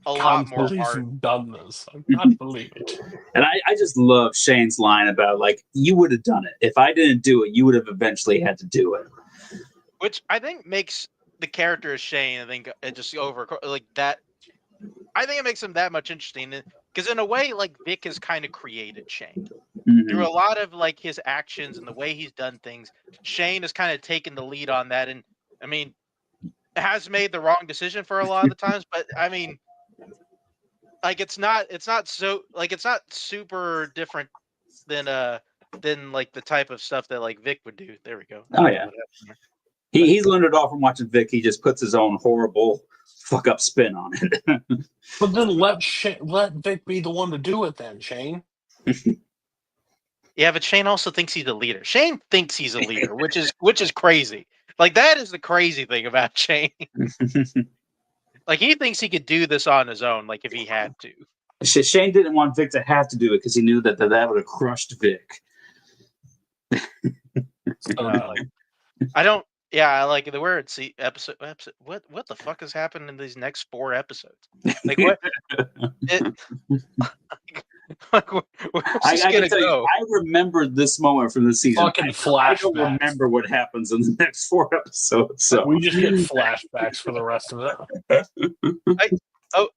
a lot more hard. You've done this. I can't believe it. And I just love Shane's line about like you would have done it if I didn't do it. You would have eventually had to do it, which I think makes the character of Shane. I think it just over like that. I think it makes him that much interesting because in a way, like Vic has kind of created Shane through a lot of like his actions and the way he's done things. Shane has kind of taken the lead on that, and I mean, has made the wrong decision for a lot of the times. But I mean, like it's not super different than like the type of stuff that like Vic would do. There we go. Oh yeah, he's learned it all from watching Vic. He just puts his own horrible fuck up spin on it. But then let Vic be the one to do it then, Shane. Yeah, but Shane also thinks he's a leader. Shane thinks he's a leader, which is crazy. Like that is the crazy thing about Shane. Like he thinks he could do this on his own, like if he had to. Shane didn't want Vic to have to do it because he knew that would have crushed Vic. I don't. Yeah, I like the word. See, episode. What the fuck has happened in these next 4 episodes? Like what? Where's this gonna go? I remember this moment from the season. Fucking flashbacks. I don't remember what happens in the next 4 episodes. So we just get flashbacks for the rest of it.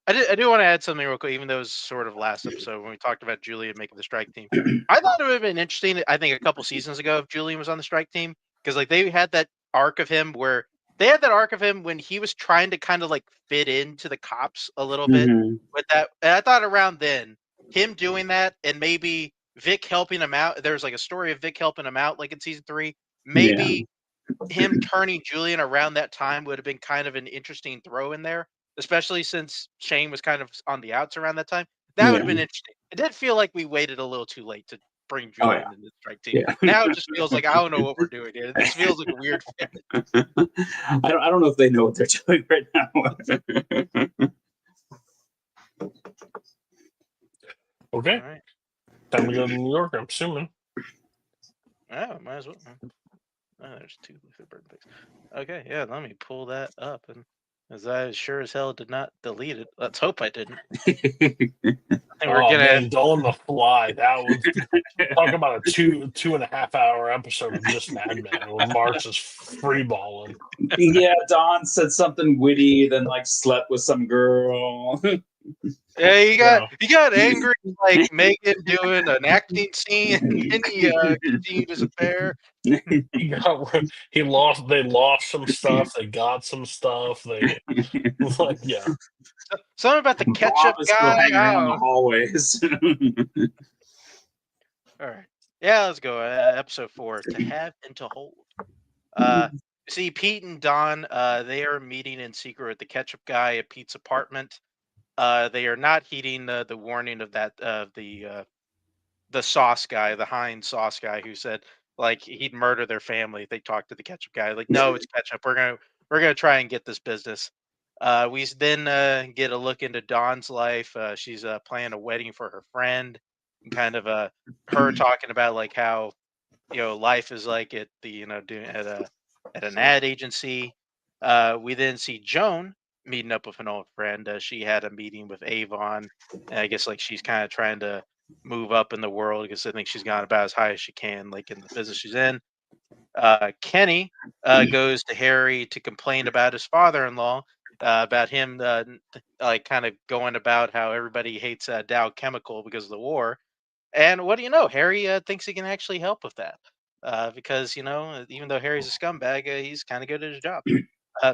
I do want to add something real quick, even though it was sort of last episode when we talked about Julian making the strike team. I thought it would have been interesting, I think a couple seasons ago, if Julian was on the strike team, because like they had that arc of him when he was trying to kind of like fit into the cops a little bit with that. And I thought around then, him doing that and maybe Vic helping him out. There's like a story of Vic helping him out, like in season 3. Maybe him turning Julian around that time would have been kind of an interesting throw in there. Especially since Shane was kind of on the outs around that time. That would have been interesting. It did feel like we waited a little too late to bring Julian into the strike team. Yeah. Now it just feels like I don't know what we're doing here. This feels like a weird fit. I don't know if they know what they're doing right now. Okay. All right. Time to go to New York, I'm assuming. Oh, might as well. Oh, there's 2 bird pics. Okay, yeah, let me pull that up and as I sure as hell did not delete it. Let's hope I didn't. Man, on the fly. That was talk about a 2.5 hour episode of just Mad Men where Mark's just free balling. Yeah, Don said something witty, then like slept with some girl. Yeah, he got angry like Megan doing an acting scene, and then he continued his affair. He lost. They lost some stuff. They got some stuff. They like yeah. Something about the ketchup Bob is still guy. hanging around the Oh, hallways. all right. Yeah, let's go. Episode 4: To Have and to Hold. See, Pete and Don, they are meeting in secret at the ketchup guy at Pete's apartment. They are not heeding the warning of that the sauce guy, the Heinz sauce guy, who said like he'd murder their family if they talked to the ketchup guy. Like, no, it's ketchup. We're gonna try and get this business. We then get a look into Dawn's life. She's planning a wedding for her friend, and kind of her talking about like how life is like at the doing at an ad agency. We then see Joan meeting up with an old friend. She had a meeting with Avon, and I guess like she's kind of trying to move up in the world because I think she's gone about as high as she can, like in the business she's in. Kenny goes to Harry to complain about his father-in-law, about him like kind of going about how everybody hates Dow Chemical because of the war. And what do you know? Harry thinks he can actually help with that because even though Harry's a scumbag, he's kind of good at his job. Uh,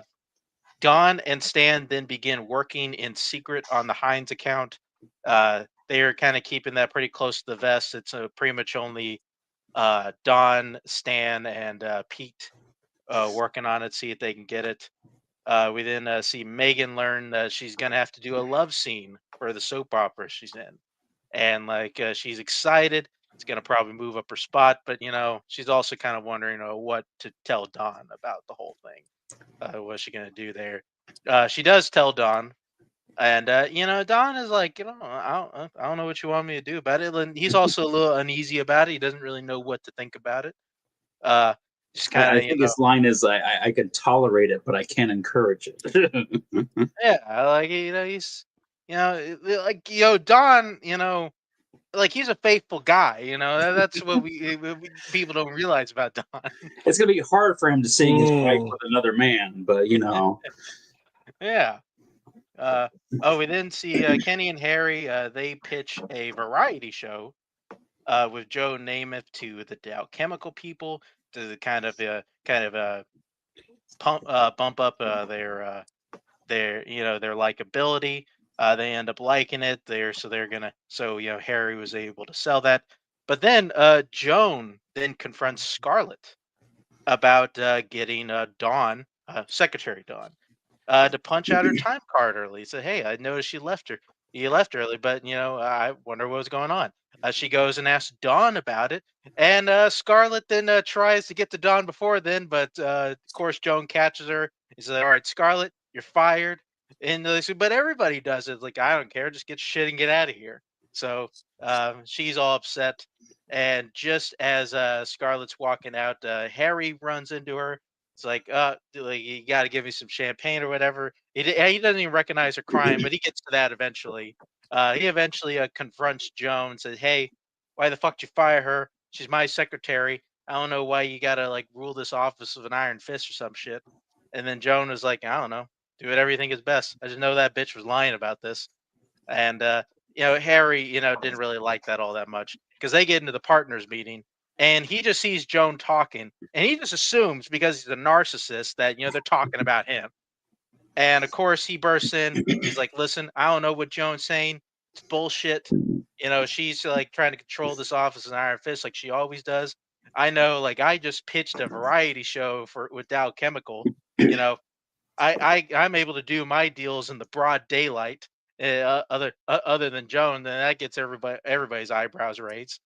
Dawn and Stan then begin working in secret on the Heinz account. They are kind of keeping that pretty close to the vest. It's pretty much only Dawn, Stan, and Pete working on it, see if they can get it. We then see Megan learn that she's going to have to do a love scene for the soap opera she's in. And like she's excited. It's going to probably move up her spot, but she's also kind of wondering what to tell Dawn about the whole thing. What's she going to do there? She does tell Dawn, and Don is like, I don't know what you want me to do about it. And he's also a little uneasy about it. He doesn't really know what to think about it. Uh, just kind I of, think his line is, I can tolerate it, but I can't encourage it. yeah, like he's, like Don, like he's a faithful guy. That's what people don't realize about Don. It's going to be hard for him to see his wife Mm. with another man, but Yeah. We then see Kenny and Harry. They pitch a variety show with Joe Namath to the Dow Chemical people to kind of bump up their likability. They end up liking it. Harry was able to sell that. But then Joan then confronts Scarlett about getting Dawn, Secretary Dawn, to punch out her time card early. Said, "Hey, I noticed you left her. You left early, but I wonder what was going on." She goes and asks Dawn about it, and Scarlett then tries to get to Dawn before then, but of course Joan catches her. He says, "All right, Scarlett, you're fired." And they say, "But everybody does it." Like, I don't care. Just get shit and get out of here. So she's all upset. And just as Scarlett's walking out, Harry runs into her. It's like you got to give me some champagne or whatever. He doesn't even recognize her crying, but he gets to that eventually. He eventually confronts Joan and says, "Hey, why the fuck did you fire her? She's my secretary. I don't know why you gotta like rule this office with an iron fist or some shit." And then Joan was like, "I don't know. Do whatever you think is best. I just know that bitch was lying about this." And Harry, didn't really like that all that much because they get into the partners meeting and he just sees Joan talking and he just assumes because he's a narcissist that they're talking about him. And of course he bursts in. He's like, "Listen, I don't know what Joan's saying. It's bullshit. She's like trying to control this office in iron fist like she always does. I know, like I just pitched a variety show with Dow Chemical. You know, I'm able to do my deals in the broad daylight, other than Joan, then that gets everybody's eyebrows raised.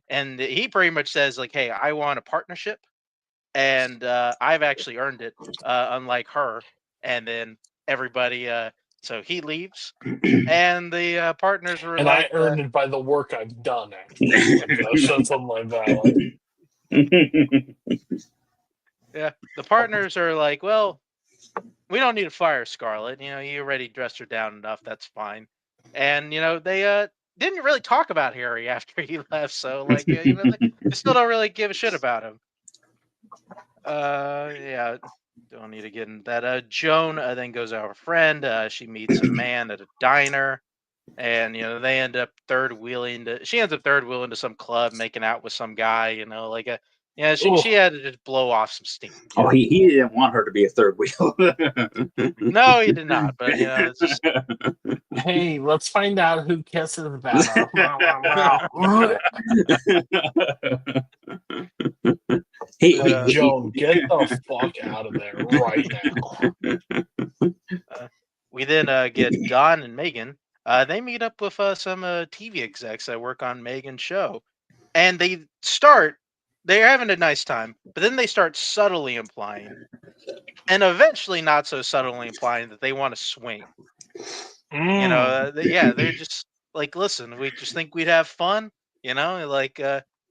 And he pretty much says like, "Hey, I want a partnership, and I've actually earned it, unlike her." And then everybody, so he leaves, and the partners were And I like, earned it by the work I've done, actually. Like, something like that. yeah, the partners are like, "Well, we don't need to fire Scarlett. You already dressed her down enough. That's fine." And they didn't really talk about Harry after he left. So like they still don't really give a shit about him. Yeah, don't need to get into that. Joan then goes out with a friend. She meets a man at a diner. and they end up third wheeling to. She ends up third wheeling to some club, making out with some guy. She had to just blow off some steam. Oh, he didn't want her to be a third wheel. No, he did not. But it's just Hey, let's find out who kisses better. Hey, Joan, get the fuck out of there right now. we then get Don and Megan. They meet up with some TV execs that work on Megan's show, and they're having a nice time, but then they start subtly implying, and eventually not so subtly implying, that they want to swing. They're just like, listen, we just think we'd have fun. You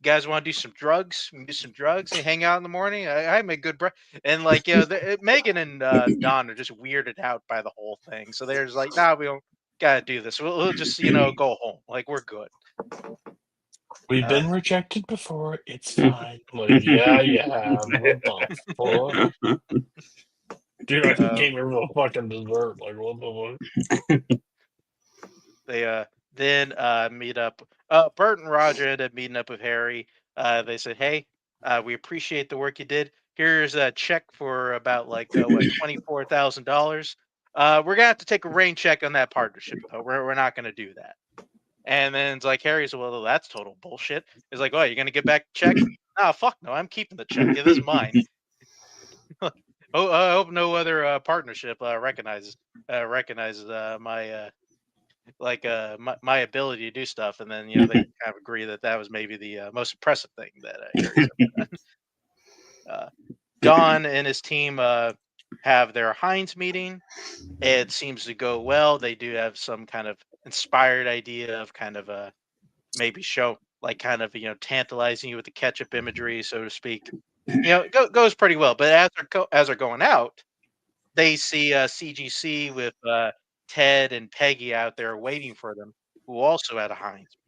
guys want to do some drugs? We can do some drugs and hang out in the morning. I make good and Megan and Don are just weirded out by the whole thing. So they're just like, nah, we don't gotta do this. We'll just go home. Like, we're good. We've been rejected before. It's fine. Like, yeah, you have. What the fuck? Dude, I came here with a fucking dessert. Like, what the fuck? They then meet up. Bert and Roger end up meeting up with Harry. They said, "Hey, we appreciate the work you did. Here's a check for about $24,000. We're gonna have to take a rain check on that partnership, though. We're not gonna do that." And then it's like Harry's, well, that's total bullshit. It's like, oh, you're gonna get back the check? Nah, fuck no, I'm keeping the check. This is mine. Oh, I hope no other partnership recognizes my my ability to do stuff, and then they kind of agree that was maybe the most impressive thing that Harry's ever done. Don and his team have their Heinz meeting. It seems to go well. They do have some kind of inspired idea of kind of maybe show tantalizing you with the ketchup imagery, so to speak. It goes pretty well. But as they're going out, they see CGC with Ted and Peggy out there waiting for them, who also had a Heinz.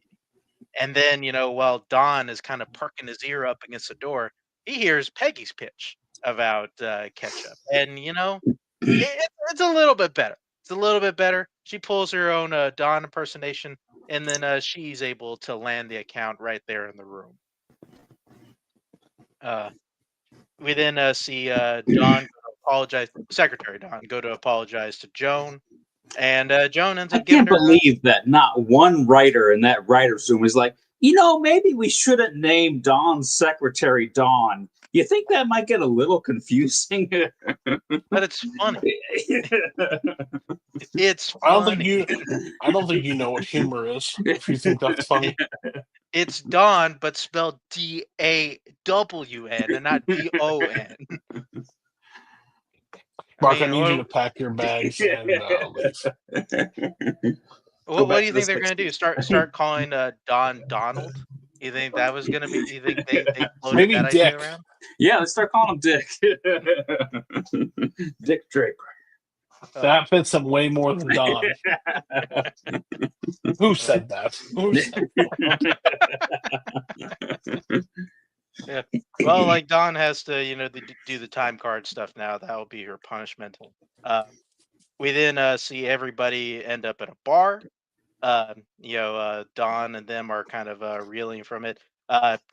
And then, while Don is kind of perking his ear up against the door, he hears Peggy's pitch about ketchup. And, it's a little bit better. It's a little bit better. She pulls her own Don impersonation, and then she's able to land the account right there in the room. We then see Don apologize, Secretary Don, go to apologize to Joan. And Joan ends up I can't believe that not one writer in that writer's room is like, maybe we shouldn't name Dawn's secretary Dawn. You think that might get a little confusing? But it's funny. It's funny. I don't think you know what humor is, if you think that's funny. It's Dawn, but spelled DAWN and not DON. Mark, I need you to pack your bags and leave. What do you think they're going to do? Start calling Don Donald? You think that was going to be? You think they floated maybe that Dick. idea around? Yeah, let's start calling him Dick. Dick Drake. That fits him way more than Don. Who said that? Yeah. Well, Dawn has to, do the time card stuff now. That will be her punishment. We then see everybody end up at a bar. Dawn and them are kind of reeling from it.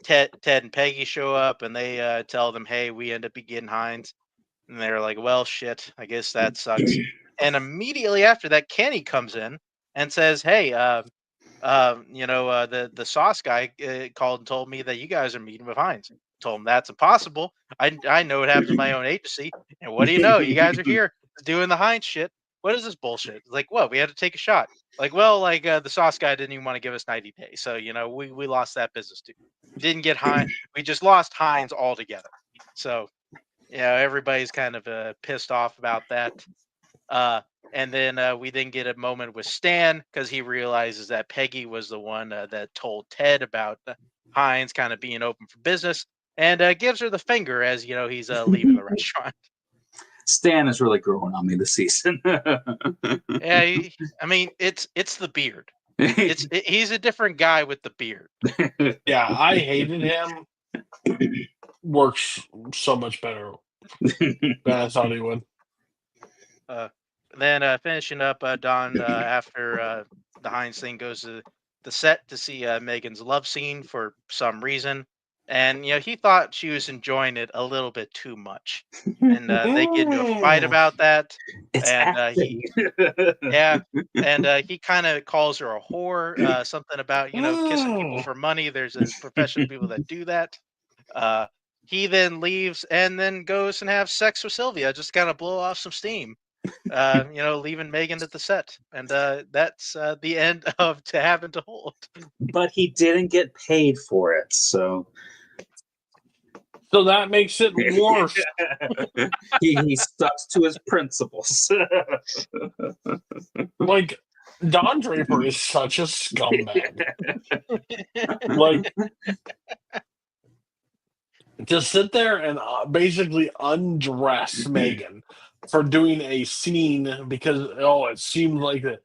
Ted and Peggy show up, and they tell them, "Hey, we end up getting Heinz." And they're like, "Well, shit, I guess that sucks." And immediately after that, Kenny comes in and says, "Hey, the sauce guy called and told me that you guys are meeting with Heinz." Told him that's impossible. I know it happens in my own agency. And what do you know? You guys are here doing the Heinz shit. What is this bullshit? Like, what? We had to take a shot. The sauce guy didn't even want to give us 90 days. So, we lost that business too. Didn't get Heinz. We just lost Heinz altogether. So, everybody's kind of pissed off about that. And then we then get a moment with Stan, because he realizes that Peggy was the one that told Ted about Heinz kind of being open for business, and gives her the finger as he's leaving the restaurant. Stan is really growing on me this season. Yeah, it's the beard. He's a different guy with the beard. Yeah, I hated him. Works so much better than I thought he would. Then finishing up, Don, after behind thing, goes to the set to see Megan's love scene for some reason, and he thought she was enjoying it a little bit too much, and they get into a fight about that, It's and acting. he kind of calls her a whore, something about kissing people for money. There's a profession of people that do that. Uh, he then leaves and then goes and have sex with Sylvia, just kind of blow off some steam. Leaving Megan at the set, and that's the end of To Have and to Hold. But he didn't get paid for it, so that makes it worse. he stuck to his principles. Like, Don Draper is such a scumbag. Like, to sit there and basically undress Megan for doing a scene because it seemed like it.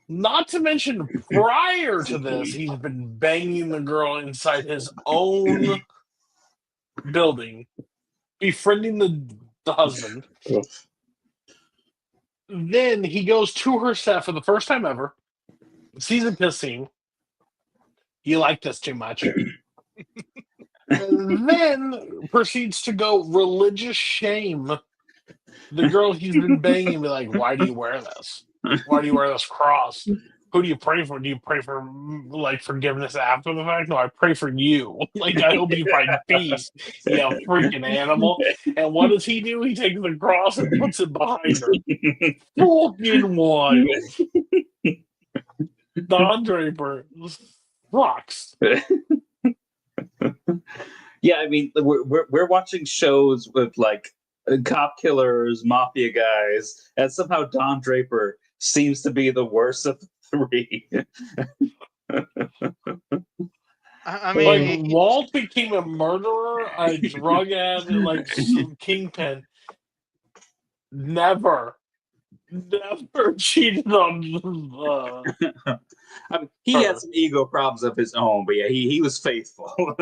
Not to mention, prior to this, he's been banging the girl inside his own building, befriending the husband. Then he goes to her set for the first time ever, sees a kiss scene. You like this too much. And then proceeds to go religious shame the girl he's been banging and be like, why do you wear this? Why do you wear this cross? Who do you pray for? Do you pray for like forgiveness after the fact? No, I pray for you. Like, I hope you find peace, you freaking animal. And what does he do? He takes the cross and puts it behind her. Fucking wild. Don Draper rocks. Yeah, I mean, we're watching shows with like cop killers, mafia guys, and somehow Don Draper seems to be the worst of the three. I mean, like, Walt became a murderer, a drug addict, like some kingpin. Never cheated on. I mean, he had some ego problems of his own, but yeah, he was faithful.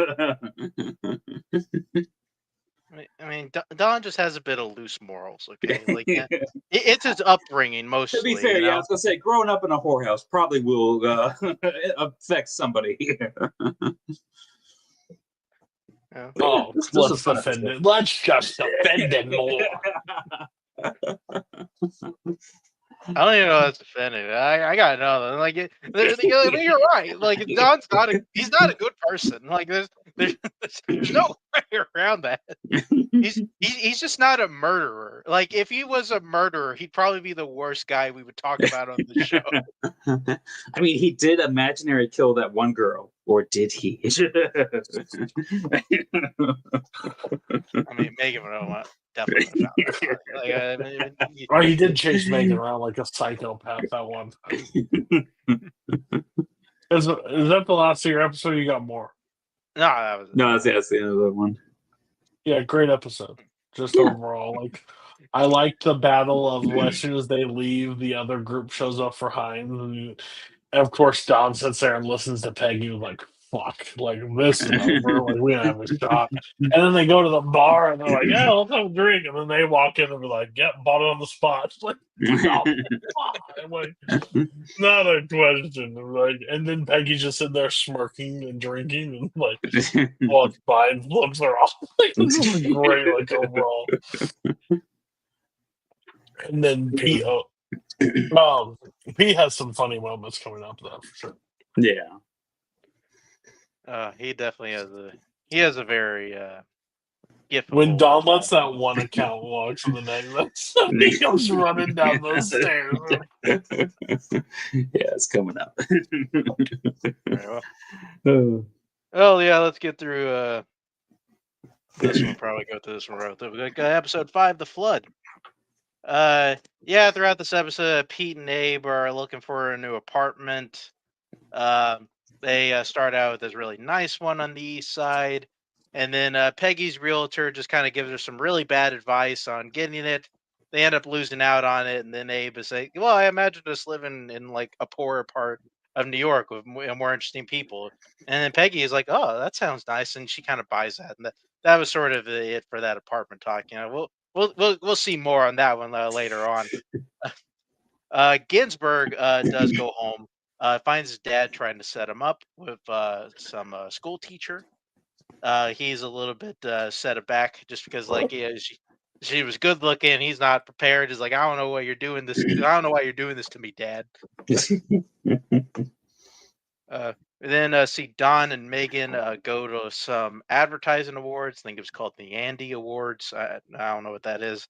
I mean, Don just has a bit of loose morals. Okay, like it's his upbringing mostly. To be fair, I was gonna say, growing up in a whorehouse probably will affect somebody. Yeah. Oh, let's defend it. Let's just defend it more. I don't even know how to defend it. I got nothing. Like, you're right. Like, Don's he's not a good person. Like, there's no way around that. He's just not a murderer. Like, if he was a murderer, he'd probably be the worst guy we would talk about on the show. I mean, he did imaginary kill that one girl, or did he? I mean, Megan definitely found her. Or he did chase Megan around like a psychopath that one time. Is that the last of your episode? You got more? No, that's the end of that one. Yeah, great episode. Just overall, like, I liked the battle of as soon as they leave, the other group shows up for Hines, and of course Don sits there and listens to Peggy, like, fuck, like, this is over, like, we don't have a shot. And then they go to the bar and they're like, yeah, let's have a drink, and then they walk in and be like, yep, bought it on the spot. It's like, oh, fuck. Like, not a question. Like, and then Peggy's just sitting there smirking and drinking and like walks by and flips her off. Like, this is great, like, overall. And then P has some funny moments coming up though, for sure. Yeah. He definitely has a very giftable. Oh, When Don lets that one account walks in the next, he comes running down those stairs. Yeah, it's coming up. Very well. Well, yeah, let's get through this one. Probably go through this one right there. We got episode 5, The Flood. Throughout this episode, Pete and Abe are looking for a new apartment. They start out with this really nice one on the east side, and then Peggy's realtor just kind of gives her some really bad advice on getting it. They end up losing out on it, and then Abe is like, well, I imagine us living in like a poorer part of New York with more interesting people. And then Peggy is like, oh, that sounds nice, and she kind of buys that. And that was sort of it for that apartment talk. We'll see more on that one later on. Ginsburg does go home. Finds his dad trying to set him up with some school teacher. He's a little bit set aback just because, like, yeah, she was good looking. He's not prepared. He's like, I don't know why you're doing this. I don't know why you're doing this to me, Dad. Then see Don and Megan go to some advertising awards. I think it was called the Andy Awards. I don't know what that is.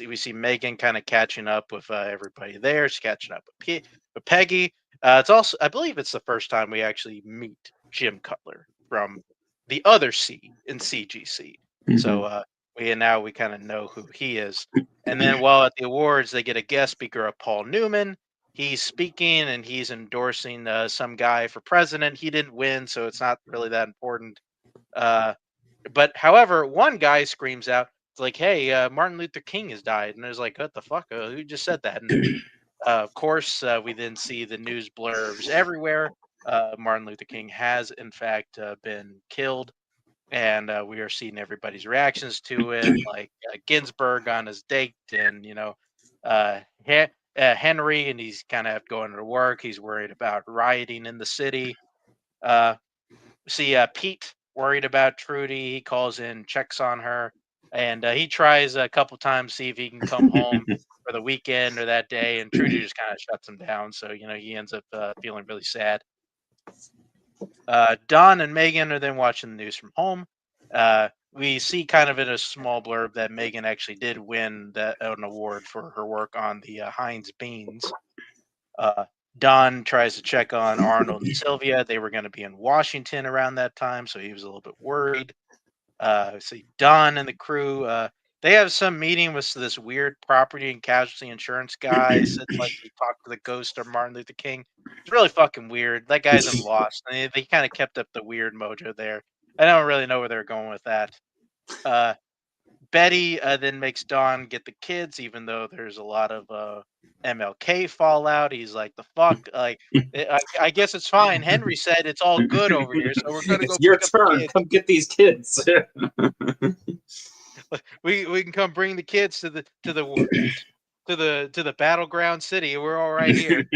We see Megan kind of catching up with everybody there. She's catching up with Peggy. It's also, I believe, it's the first time we actually meet Jim Cutler from the other C in CGC. So we kind of know who he is. And then while at the awards, they get a guest speaker of Paul Newman. He's speaking and he's endorsing some guy for president. He didn't win, so it's not really that important. But however, one guy screams out, "It's like, hey, Martin Luther King has died," and there's like, "What the fuck? Who just said that?" And of course, we then see the news blurbs everywhere. Martin Luther King has, in fact, been killed, and we are seeing everybody's reactions to it, like Ginsburg on his date, and Henry, and he's kind of going to work. He's worried about rioting in the city. See Pete worried about Trudy. He calls in, checks on her, and he tries a couple times see if he can come home for the weekend or that day, and Trudy just kind of shuts him down. So he ends up feeling really sad. Don and Megan are then watching the news from home. We see kind of in a small blurb that Megan actually did win an award for her work on the Heinz beans. Don tries to check on Arnold and Sylvia. They were going to be in Washington around that time, so he was a little bit worried. See Don and the crew. They have some meeting with this weird property and casualty insurance guy. Said like he talked to the ghost of Martin Luther King. It's really fucking weird. That guy's in Lost. And they kind of kept up the weird mojo there. I don't really know where they're going with that. Betty then makes Don get the kids, even though there's a lot of MLK fallout. He's like, the fuck? Like, I guess it's fine. Henry said it's all good over here, so we're gonna go. It's your pick up the turn. kids. Come get these kids. We can come bring the kids to the battleground city. We're all right here.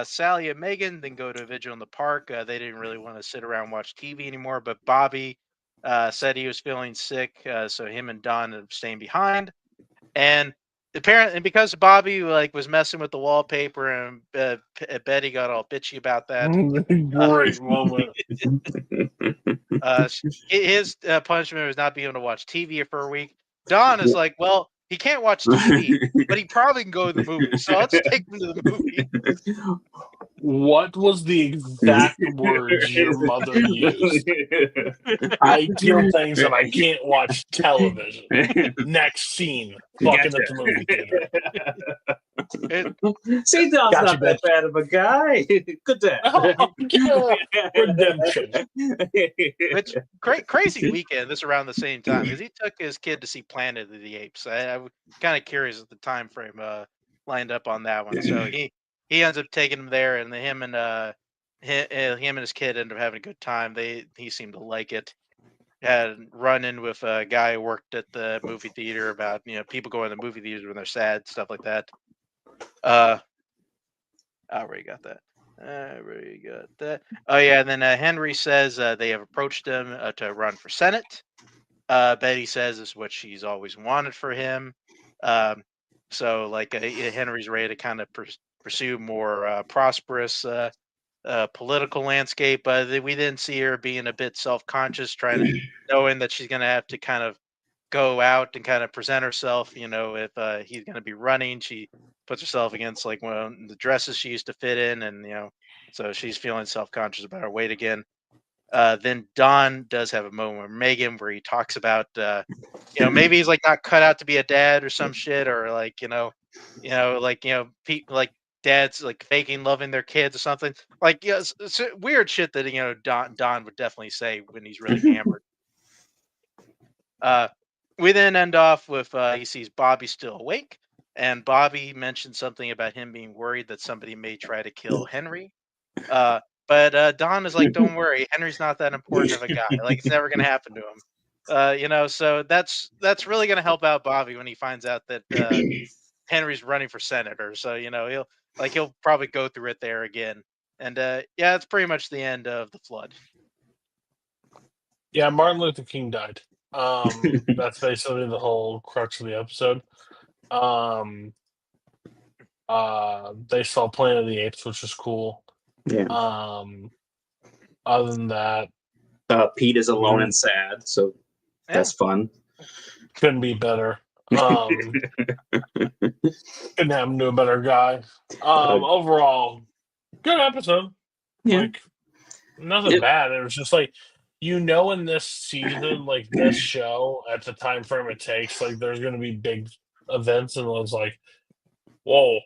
Sally and Megan then go to a vigil in the park. They didn't really want to sit around and watch TV anymore, but Bobby said he was feeling sick, so him and Don ended up staying behind. And because Bobby was messing with the wallpaper, and Betty got all bitchy about that. Great moment. His punishment was not being able to watch TV for a week. Don is like, well, he can't watch TV, but he probably can go to the movie. So let's take him to the movie. What was the exact words your mother used? I kill things and I can't watch television. Next scene, fucking at the movie theater. See, Don's not that bad of a guy. Good dad. Oh, yeah. Redemption. Which crazy weekend. This around the same time because he took his kid to see Planet of the Apes. I was kind of curious at the time frame lined up on that one. So he ends up taking him there, and him and his kid ended up having a good time. He seemed to like it. Had run in with a guy who worked at the movie theater about people going to the movie theaters when they're sad, stuff like that. I already got that. Oh yeah, and then Henry says they have approached him to run for Senate. Betty says it's what she's always wanted for him. So Henry's ready to kind of pursue more prosperous political landscape. We then see her being a bit self-conscious, knowing that she's going to have to kind of go out and kind of present herself. If he's going to be running, she puts herself against one of the dresses she used to fit in, and so she's feeling self-conscious about her weight again. Then Don does have a moment with Megan where he talks about maybe he's not cut out to be a dad or some shit, or dads faking loving their kids or something. It's weird shit that Don would definitely say when he's really hammered. We then end off with he sees Bobby still awake, and Bobby mentioned something about him being worried that somebody may try to kill Henry. But Don is like, don't worry, Henry's not that important of a guy. It's never gonna happen to him. So that's really going to help out Bobby when he finds out that Henry's running for senator. So he'll probably go through it there again. And yeah, it's pretty much the end of the flood. Yeah, Martin Luther King died. That's basically the whole crux of the episode. They saw Planet of the Apes, which is cool. Yeah. Other than that, Pete is alone and sad, so that's fun. Couldn't be better. Couldn't happen to a better guy. Overall, good episode. Yeah. Like nothing bad. It was just like in this season, like this show at the time frame it takes, like there's gonna be big events, and it was like, whoa,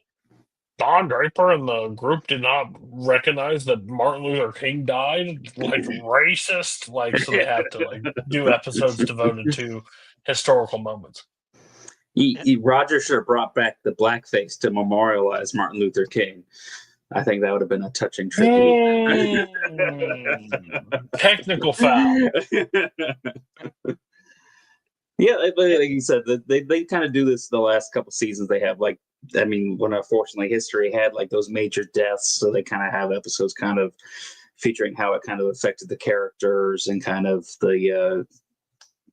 Don Draper and the group did not recognize that Martin Luther King died, like racist. Like, so they have to like do episodes devoted to historical moments. Roger should have brought back the blackface to memorialize Martin Luther King. I think that would have been a touching tribute. Technical foul. Yeah, like you said, they kind of do this the last couple seasons. They have when unfortunately history had like those major deaths, so they kind of have episodes kind of featuring how it kind of affected the characters and kind of the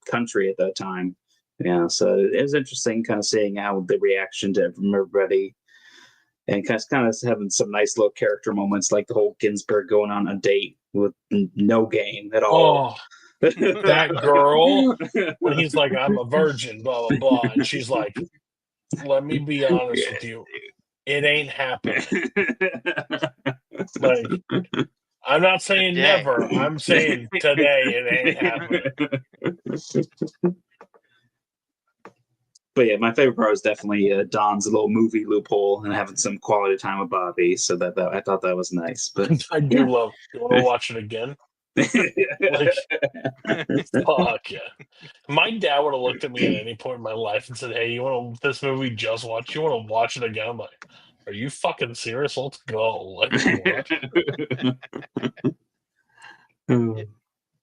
country at that time. Yeah, so it was interesting kind of seeing how the reaction to everybody, and kind of having some nice little character moments, like the whole Ginsburg going on a date with no game at all. Oh, that girl, when he's like, I'm a virgin, blah, blah, blah. And she's like, let me be honest with you. It ain't happening. Like, I'm not saying never. I'm saying today it ain't happening. But yeah, my favorite part was definitely Don's little movie loophole and having some quality time with Bobby. So that I thought that was nice. But I do love. You want to watch it again? Like, fuck yeah! My dad would have looked at me at any point in my life and said, "Hey, you want this movie just watch? You want to watch it again?" I'm like, "Are you fucking serious? Let's go!" Like, what?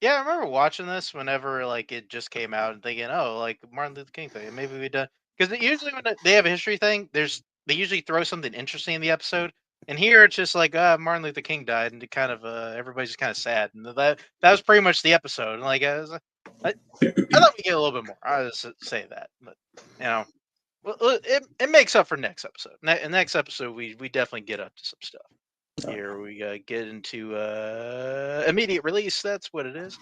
Yeah, I remember watching this whenever like it just came out and thinking, "Oh, like Martin Luther King thing, maybe we done." Because usually when they have a history thing, they usually throw something interesting in the episode. And here it's just like Martin Luther King died, and it kind of everybody's just kind of sad, and that was pretty much the episode. And like I thought we get a little bit more. I'll just say that, but it makes up for next episode. Next episode we definitely get up to some stuff. Here we get into immediate release. That's what it is.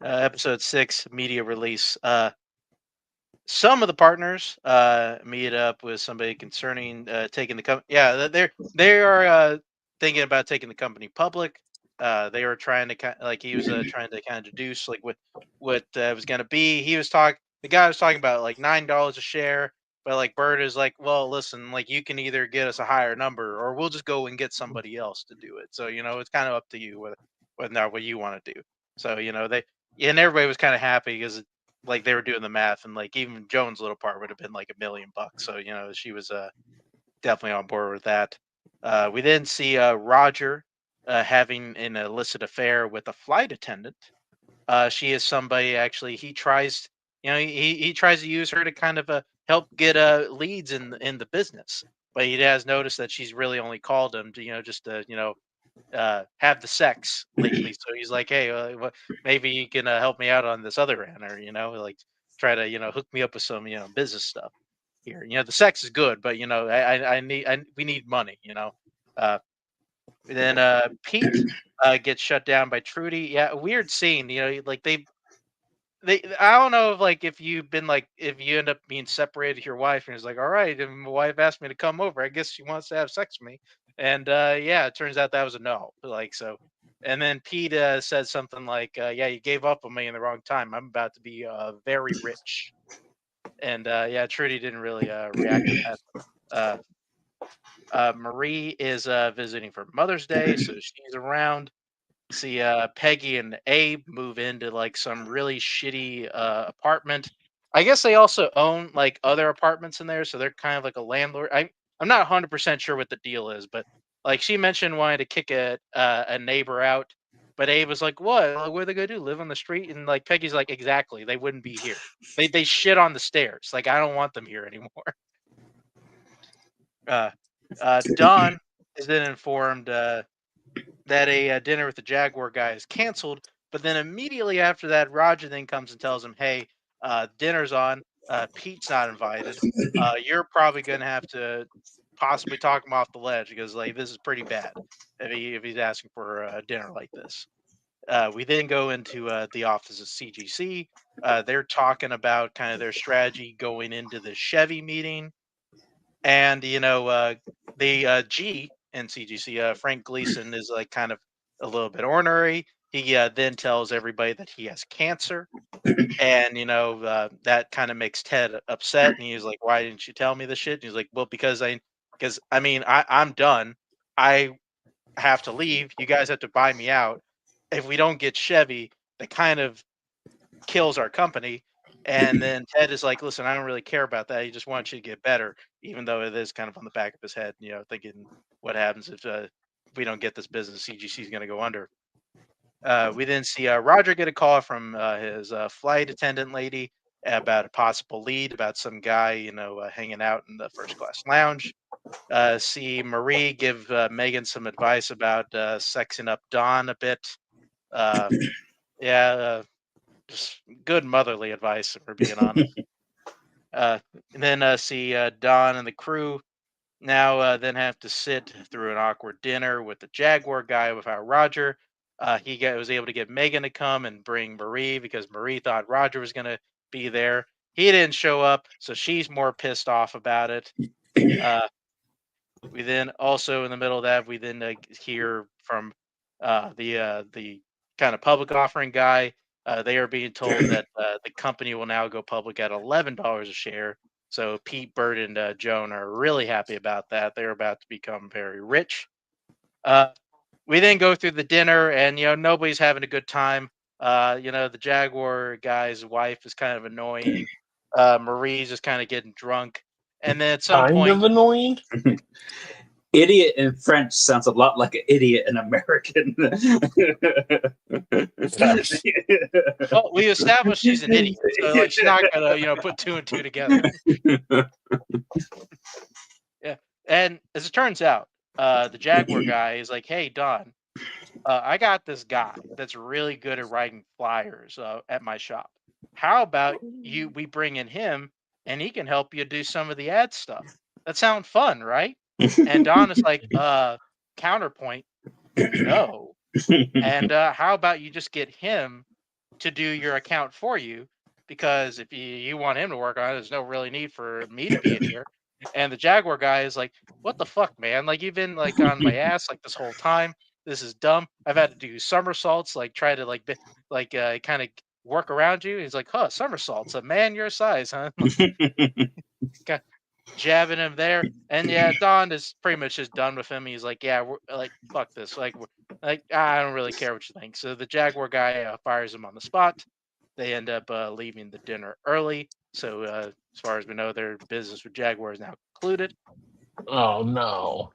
Episode 6, immediate release. Some of the partners meet up with somebody concerning taking the company. Yeah, they are thinking about taking the company public. They were trying to he was trying to kind of deduce like what it was going to be. The guy was talking about like $9 a share, but like Bird is like, well, listen, like you can either get us a higher number or we'll just go and get somebody else to do it. So it's kind of up to you whether not what you want to do. So and everybody was kind of happy because like they were doing the math, and like even Joan's little part would have been like $1 million. So she was definitely on board with that. We then see Roger having an illicit affair with a flight attendant. She is somebody actually. He tries, he tries to use her to kind of help get leads in the business, but he has noticed that she's really only called him to just to have the sex lately. So he's like, hey, maybe you can help me out on this other end, or like try to hook me up with some business stuff here. The sex is good, but we need money. Then Pete gets shut down by Trudy. Yeah, a weird scene. Like they I don't know if you've been like if you end up being separated with your wife and it's like, all right, and my wife asked me to come over, I guess she wants to have sex with me. And yeah, it turns out that was a no. Like so, and then Pete said something like, yeah, you gave up on me in the wrong time. I'm about to be very rich. And yeah, Trudy didn't really react to that. Marie is visiting for Mother's Day, so she's around. See Peggy and Abe move into like some really shitty apartment. I guess they also own like other apartments in there, so they're kind of like a landlord. I'm not 100% sure what the deal is, but like she mentioned wanting to kick a neighbor out, But Abe was like, "What? Like, what are they gonna do? Live on the street?" And like Peggy's like, "Exactly. They wouldn't be here. They shit on the stairs. Like I don't want them here anymore." Uh, Don is then informed that a dinner with the Jaguar guy is canceled. But then immediately after that, Roger then comes and tells him, "Hey, dinner's on. Pete's not invited. You're probably gonna have to possibly talk him off the ledge because like this is pretty bad if he's asking for a dinner like this." We then go into the office of CGC. They're talking about kind of their strategy going into the Chevy meeting, and the G in CGC, Frank Gleason, is like kind of a little bit ornery. He then tells everybody that he has cancer, and that kind of makes Ted upset. And he's like, "Why didn't you tell me this shit?" And he's like, "Well, because I mean, I'm done. I have to leave. You guys have to buy me out. If we don't get Chevy, that kind of kills our company." And then Ted is like, "Listen, I don't really care about that. He just wants you to get better," even though it is kind of on the back of his head, thinking what happens if we don't get this business. CGC is going to go under. We then see Roger get a call from his flight attendant lady about a possible lead about some guy, hanging out in the first class lounge. See Marie give Megan some advice about sexing up Don a bit. Uh, yeah, just good motherly advice, if we're being honest. And then see Don and the crew now then have to sit through an awkward dinner with the Jaguar guy without Roger. Was able to get Megan to come and bring Marie because Marie thought Roger was going to be there. He didn't show up, so she's more pissed off about it. We then also in the middle of that we then hear from the kind of public offering guy. They are being told that the company will now go public at $11 a share. So Pete, Bert, and Joan are really happy about that. They're about to become very rich. We then go through the dinner, and nobody's having a good time. The Jaguar guy's wife is kind of annoying. Marie's just kind of getting drunk, and then at some Kind point, of annoying. Idiot in French sounds a lot like an idiot in American. Facts. well, we established she's an idiot, so like she's not gonna put two and two together. Yeah, and as it turns out, the Jaguar guy is like, "Hey, Don, I got this guy that's really good at writing flyers at my shop. How about we bring in him, and he can help you do some of the ad stuff? That sounds fun, right?" And Don is like, counterpoint, no. And how about you just get him to do your account for you? Because if you want him to work on it, there's no really need for me to be in here. And the Jaguar guy is like, "What the fuck, man? Like you've been like on my ass like this whole time. This is dumb. I've had to do somersaults, like try to kind of work around you." He's like, "Huh, somersaults? A man your size, huh?" Like, jabbing him there. And yeah, Don is pretty much just done with him. He's like, "Yeah, we're like, fuck this. I don't really care what you think." So the Jaguar guy fires him on the spot. They end up leaving the dinner early. So as far as we know, their business with Jaguar is now concluded. Oh no.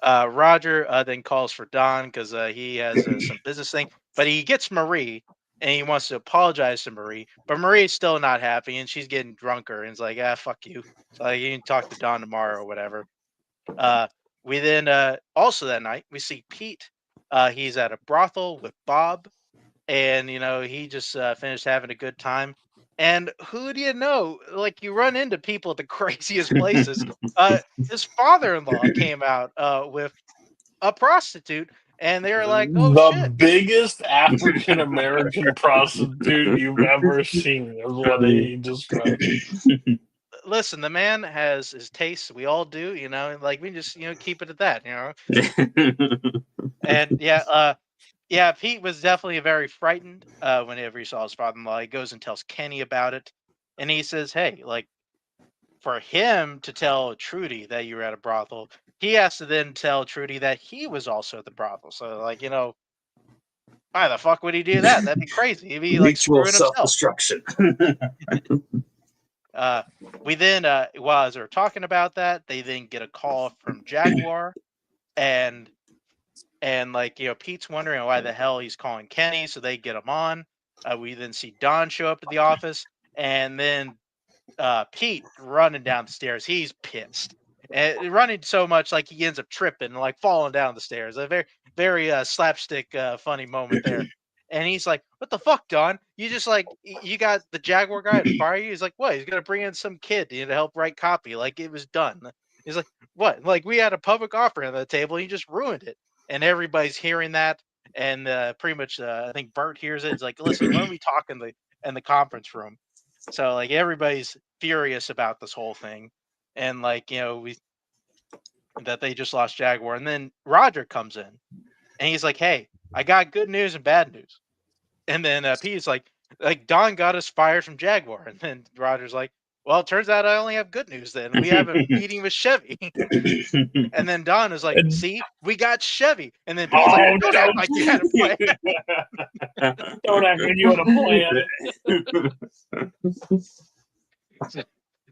Roger then calls for Don because he has some business thing, but he gets Marie and he wants to apologize to Marie, but Marie's still not happy and she's getting drunker and it's like, "Ah, fuck you." So like, you can talk to Don tomorrow or whatever. Uh, we then also that night we see Pete. He's at a brothel with Bob, and he just finished having a good time. And who do you know? Like you run into people at the craziest places. His father-in-law came out with a prostitute, and they were like, "Oh The shit!" biggest African American prostitute you've ever seen is what he described. Listen, the man has his tastes. We all do, Like we just keep it at that, And yeah, Pete was definitely very frightened whenever he saw his father-in-law. He goes and tells Kenny about it, and he says, "Hey, like for him to tell Trudy that you were at a brothel, he has to then tell Trudy that he was also at the brothel. So, like, why the fuck would he do that? That'd be crazy. He'd be like Mutual screwing himself." self-destruction. We then, while as they're talking about that, they then get a call from Jaguar, and And Pete's wondering why the hell he's calling Kenny, so they get him on. We then see Don show up at the office, and then Pete running down the stairs. He's pissed. And running so much like he ends up tripping and falling down the stairs. A very, very slapstick funny moment there. And he's like, "What the fuck, Don? You just you got the Jaguar guy to fire you?" He's like, "What? He's gonna bring in some kid to help write copy. Like it was done." He's like, "What? Like we had a public offering on the table, and you just ruined it." And everybody's hearing that, and pretty much I think Bert hears it. It's like, "Listen, when we talk in the conference room." So everybody's furious about this whole thing, and that they just lost Jaguar, and then Roger comes in, and he's like, "Hey, I got good news and bad news." And then Pete's like Don got us fired from Jaguar, and then Roger's like, "Well, it turns out I only have good news. Then we have a meeting with Chevy." And then Don is like, "See, we got Chevy." And then Pete's like, "Don't act like you had a plan." Don't act like you had a plan.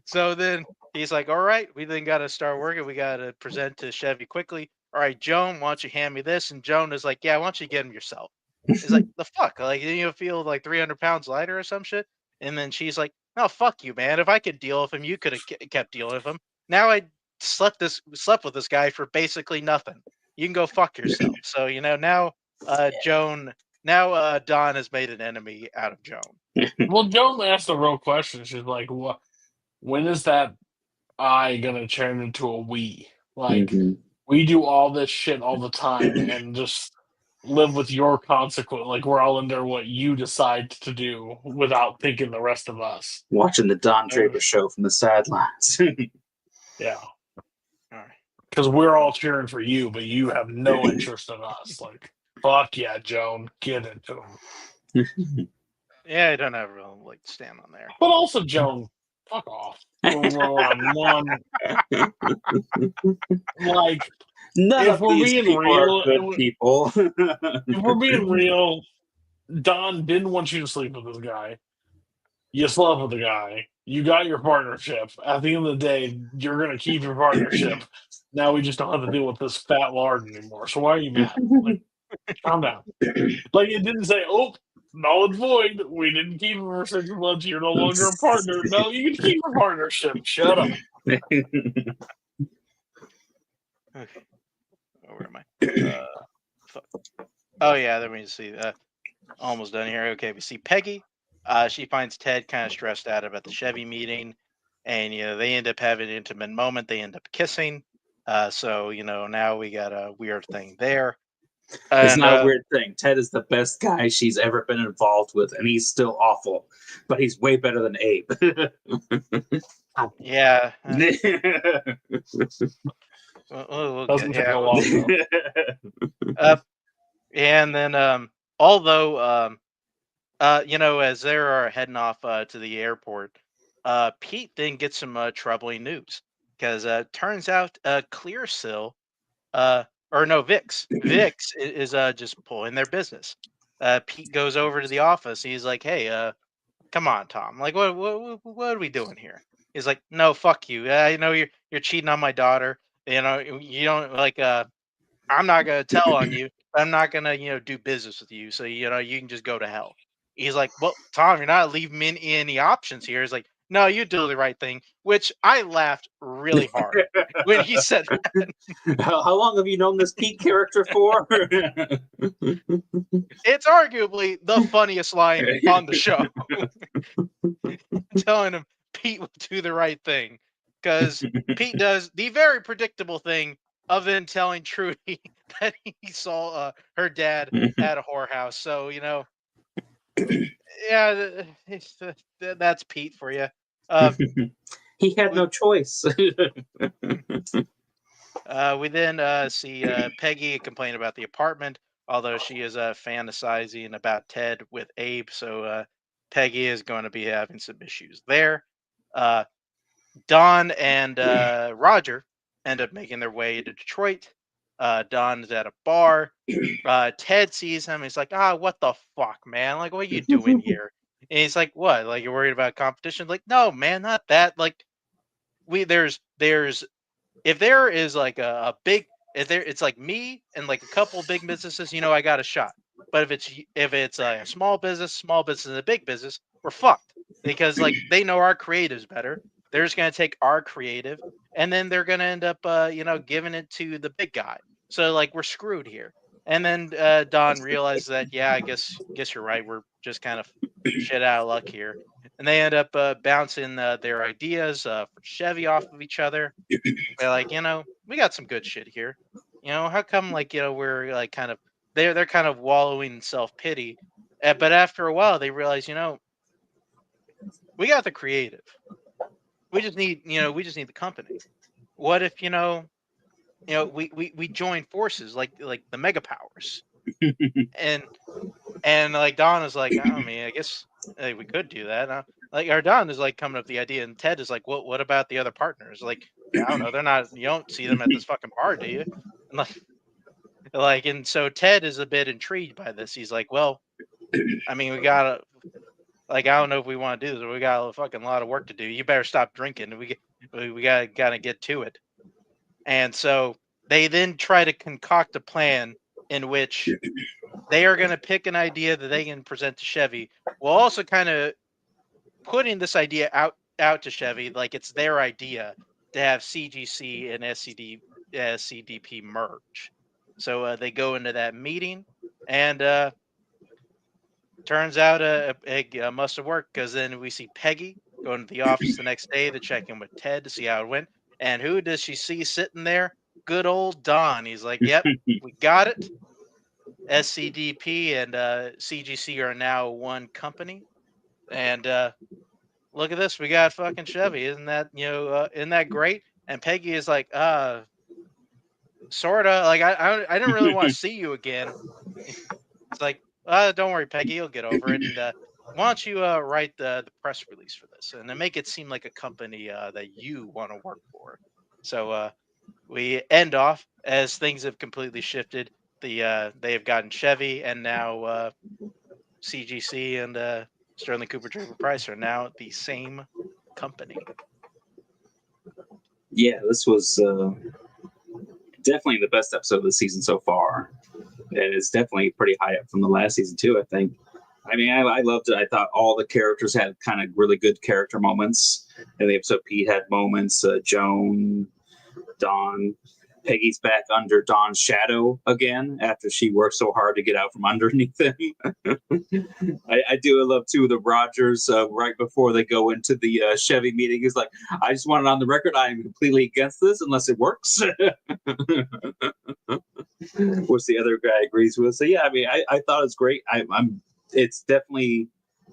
So then he's like, "All right, we then got to start working. We got to present to Chevy quickly. All right, Joan, why don't you hand me this?" And Joan is like, "Yeah, why don't you get him yourself?" He's like, "The fuck? Like, you feel 300 pounds lighter or some shit?" And then she's like, "No, fuck you, man. If I could deal with him, you could have kept dealing with him. Now I slept with this guy for basically nothing. You can go fuck yourself." So now Joan, now Don has made an enemy out of Joan. Well, Joan asked a real question. She's like, "What? When is that I gonna turn into a we? Like, we do all this shit all the time and just live with your consequence. Like, we're all under what you decide to do without thinking the rest of us." Watching the Don Draper show from the sidelines. Yeah. All right. Because we're all cheering for you, but you have no interest in us. Like, fuck yeah, Joan, get into him. Yeah, I don't have real stand on there. But also, Joan, fuck off. One. Like, None if of we're these being people real, are good people. if we're being real, Don didn't want you to sleep with this guy. You slept with the guy. You got your partnership. At the end of the day, you're going to keep your partnership. Now we just don't have to deal with this fat lard anymore. So why are you mad? Like, calm down. Like, it didn't say, "Oh, null and void. We didn't keep him for 6 months. You're no longer a partner." No, you can keep your partnership. Shut up. Okay. Oh, where am I? Fuck. Oh yeah, let me see. Almost done here. Okay, we see Peggy. She finds Ted kind of stressed out about the Chevy meeting, and they end up having an intimate moment. They end up kissing. So now we got a weird thing there. It's not a weird thing. Ted is the best guy she's ever been involved with, and he's still awful, but he's way better than Abe. Yeah. Doesn't take a long though. And then although as they are heading off to the airport, Pete then gets some troubling news because turns out Clearsill, or no, Vix is just pulling their business. Pete goes over to the office. He's like, "Hey, come on, Tom. Like, what are we doing here?" He's like, "No, fuck you. I know you're cheating on my daughter. You don't I'm not gonna tell on you. I'm not gonna do business with you. So you can just go to hell." He's like, "Well, Tom, you're not leaving me any options here." He's like, "No, you do the right thing," which I laughed really hard when he said that. How long have you known this Pete character for? It's arguably the funniest line on the show. Telling him Pete will do the right thing. Because Pete does the very predictable thing of then telling Trudy that he saw her dad at a whorehouse. So, yeah, that's Pete for you. He had no choice. We then see Peggy complain about the apartment, although she is fantasizing about Ted with Abe. So Peggy is going to be having some issues there. Don and Roger end up making their way to Detroit. Don is at a bar. Ted sees him. He's like, what the fuck, man? Like, what are you doing here? And he's like, what? Like, you're worried about competition? Like, no, man, not that. Like, there's if there is like a big, it's like me and like a couple of big businesses, I got a shot. But if it's a small business, and a big business, we're fucked because like they know our creatives better. They're just gonna take our creative, and then they're gonna end up, giving it to the big guy. So like we're screwed here. And then Don realizes that, yeah, I guess you're right. We're just kind of shit out of luck here. And they end up bouncing their ideas for Chevy off of each other. They're like, we got some good shit here. How come like we're like kind of they're kind of wallowing in self pity, but after a while they realize we got the creative. We just need the company. What if we join forces like the mega powers and like Don is like, I mean, I guess we could do that. Like our Don is like coming up with the idea, and Ted is like, what about the other partners? Like, I don't know, they're not. You don't see them at this fucking bar, do you? And and so Ted is a bit intrigued by this. He's like, well, I mean, we gotta I don't know if we want to do this, but we got a fucking lot of work to do. You better stop drinking. We gotta get to it. And so they then try to concoct a plan in which they are going to pick an idea that they can present to Chevy, while also kind of putting this idea out to Chevy like it's their idea to have CGC and SCDP merge. So they go into that meeting, and turns out it must have worked, because then we see Peggy go into the office the next day to check in with Ted to see how it went. And who does she see sitting there? Good old Don. He's like, yep, we got it. SCDP and CGC are now one company. And look at this. We got fucking Chevy. Isn't that great? And Peggy is like, sort of. Like, I didn't really want to see you again. It's like, don't worry, Peggy. You'll get over it. And why don't you write the press release for this and then make it seem like a company that you want to work for? So we end off as things have completely shifted. They have gotten Chevy, and now CGC and Sterling Cooper Draper Price are now the same company. Yeah, this was definitely the best episode of the season so far. And it's definitely pretty high up from the last season too, I think. I mean, I loved it. I thought all the characters had kind of really good character moments. In the episode, Pete had moments. Joan, Dawn, Peggy's back under Dawn's shadow again after she worked so hard to get out from underneath him. I do love too the Rogers right before they go into the Chevy meeting. He's like, I just want it on the record. I am completely against this unless it works. Which the other guy agrees with. So yeah, I mean, I thought it's great. It's definitely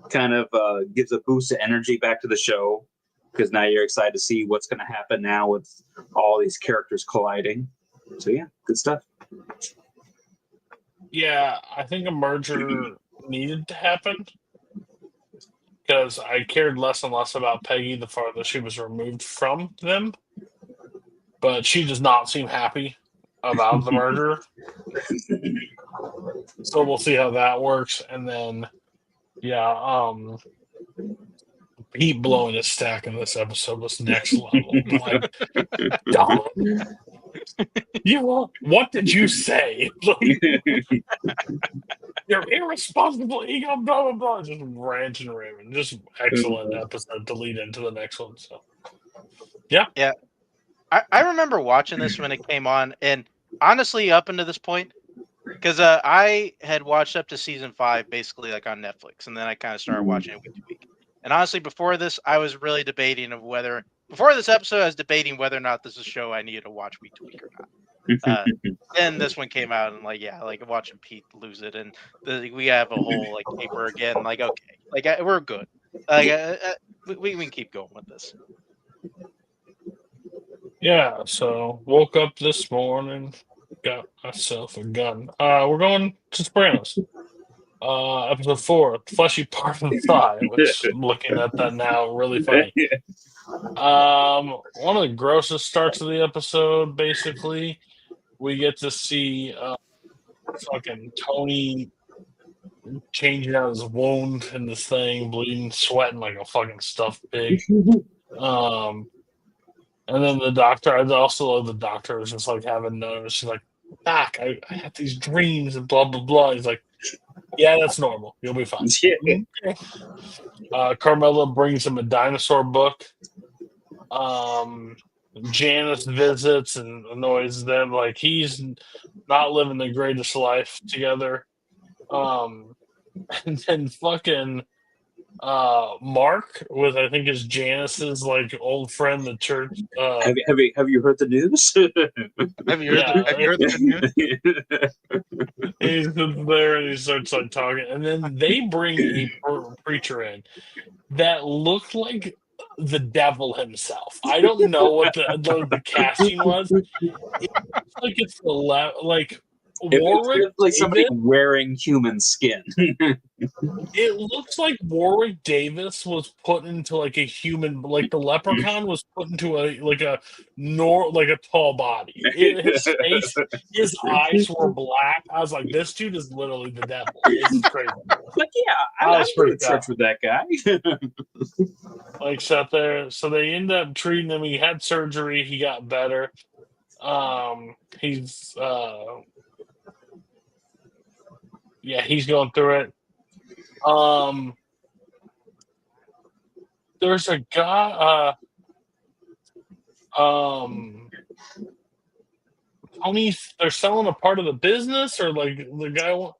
kind of gives a boost of energy back to the show, because now you're excited to see what's going to happen now with all these characters colliding. So yeah, good stuff. Yeah, I think a merger needed to happen, because I cared less and less about Peggy the farther she was removed from them. But she does not seem happy about the merger. So we'll see how that works. And then, yeah, Pete blowing his stack in this episode was next level. Like, Don, what did you say? You're irresponsible, ego, blah, blah, blah. Just rant and raving. Just excellent episode to lead into the next one. So, yeah. Yeah. I remember watching this when it came on, and honestly, up until this point, because I had watched up to season 5 basically like on Netflix, and then I kind of started watching it week to week. And honestly, before this, I was really debating before this episode, I was debating whether or not this is a show I needed to watch week to week or not. Then this one came out, and like watching Pete lose it, and we have a whole like paper again. Like, okay, like we're good. Like we can keep going with this. Yeah, so woke up this morning, got myself a gun. We're going to Sopranos. Episode 4, fleshy part of the thigh, which looking at that now, really funny. One of the grossest starts of the episode, basically. We get to see fucking Tony changing out his wound in this thing, bleeding, sweating like a fucking stuffed pig. And then the doctor, I also love the doctor was just like having none. She's like, Doc, I had these dreams and blah blah blah. He's like, yeah, that's normal. You'll be fine. Yeah. Carmela brings him a dinosaur book. Janice visits and annoys them. Like he's not living the greatest life together. And then fucking Mark with I think is Janice's like old friend, the church. Have you heard the news? Have you heard the news? He's there and he starts like talking, and then they bring a preacher in that looked like the devil himself. I don't know what the casting was. It looks like it's like Warwick. It's like somebody wearing human skin. It looks like Warwick Davis was put into like a human, like the leprechaun was put into a tall body. His face, his eyes were black. I was like, this dude is literally the devil. This is crazy. Like, yeah, I was pretty church with that guy. Like sat there. So they end up treating him. He had surgery. He got better. He's going through it. There's a guy. Tony, they're selling a part of the business, or like the guy.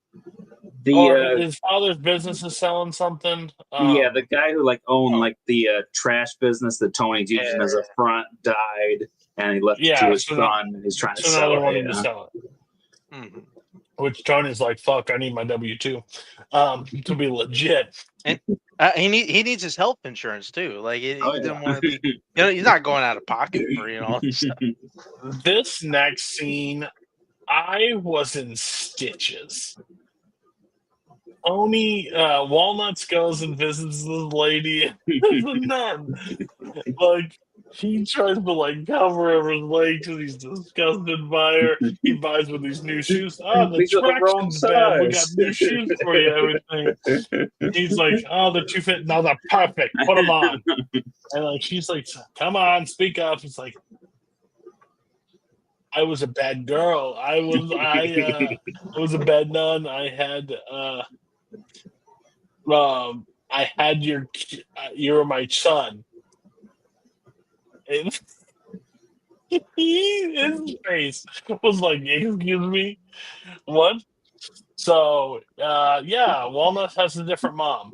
His father's business is selling something. Yeah, the guy who like owned like the trash business that Tony's using as a front died, and he left it to his son. He's trying to sell it. Wanting to sell it. Mm-hmm. Which Tony's like, fuck, I need my W-2 to be legit. And he needs his health insurance too. Like he doesn't want to be, he's not going out of pocket for all this stuff. This next scene, I was in stitches. Tony Walnuts goes and visits this lady, the nun. Like he tries to like cover over his legs because he's disgusted by her. He buys with these new shoes. Oh, the traction's bad. We got new shoes for you. Everything. He's like, oh, they're too fit. No, they're perfect. Put them on. And like she's like, come on, speak up. He's like, I was a bad girl. I was a bad nun. I had you were my son. And his face was like, excuse me, what? So Walnut has a different mom.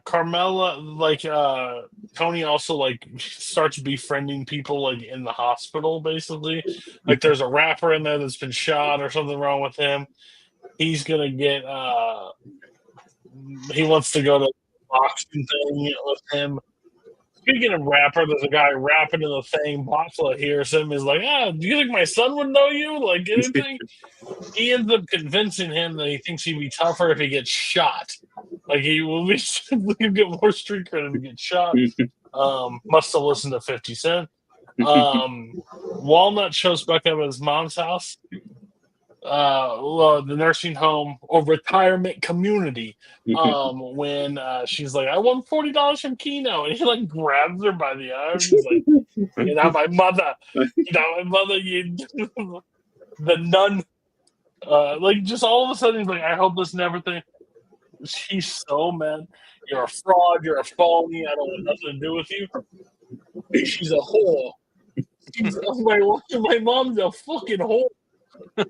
Carmela, like Tony also like starts befriending people like in the hospital, basically. Like there's a rapper in there that's been shot or something wrong with him. He's gonna get he wants to go to boxing thing with him. Speaking of rapper, there's a guy rapping in the thing. Boxla hears him. Is like, do you think my son would know you? Like anything? He ends up convincing him that he thinks he'd be tougher if he gets shot. Like he will be, he'll get more street credit if he gets shot. Must have listened to 50 Cent. Walnut shows back up at his mom's house. The nursing home or retirement community. When she's like, I won $40 from Keno, and he like grabs her by the arm. He's like, you're not my mother. You're not my mother. You, the nun. Like just all of a sudden, he's like, I hope this never thing. She's so mad. You're a fraud. You're a phony. I don't want nothing to do with you. She's a whore. My mom's a fucking whore. You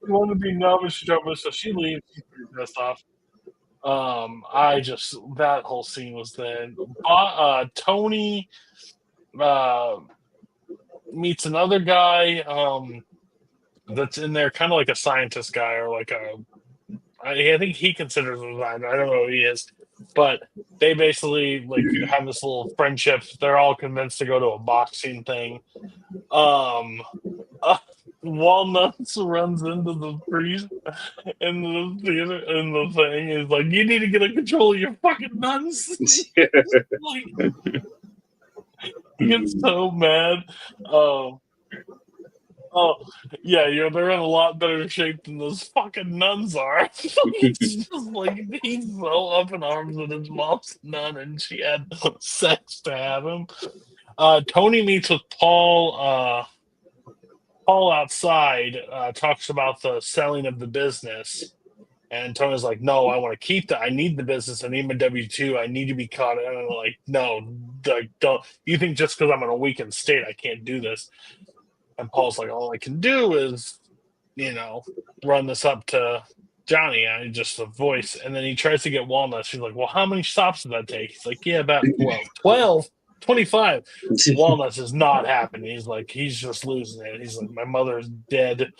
want to be nervous, so she leaves. She's pretty pissed off. That whole scene was then. Tony meets another guy that's in there, kind of like a scientist guy or like I think he considers him a designer. I don't know who he is, but they basically like have this little friendship. They're all convinced to go to a boxing thing. Walnuts runs into the priest in the theater, and the thing is like, you need to get a control of your fucking nuns. Like, he gets so mad. Oh, yeah, they're in a lot better shape than those fucking nuns are. It's just like he's so up in arms with his mom's nun, and she had sex to have him. Tony meets with Paul. Paul outside talks about the selling of the business, and Tony's like, "No, I want to keep that. I need the business. I need my W-2. I need to be caught." And I'm like, "No, don't. You think just because I'm in a weakened state, I can't do this?" And Paul's like, "All I can do is, run this up to Johnny." And just a voice. And then he tries to get Walnuts. She's like, "Well, how many stops did that take?" He's like, "Yeah, about 12. 12? 25." Walnuts is not happening. He's just losing it. He's like, "My mother's dead."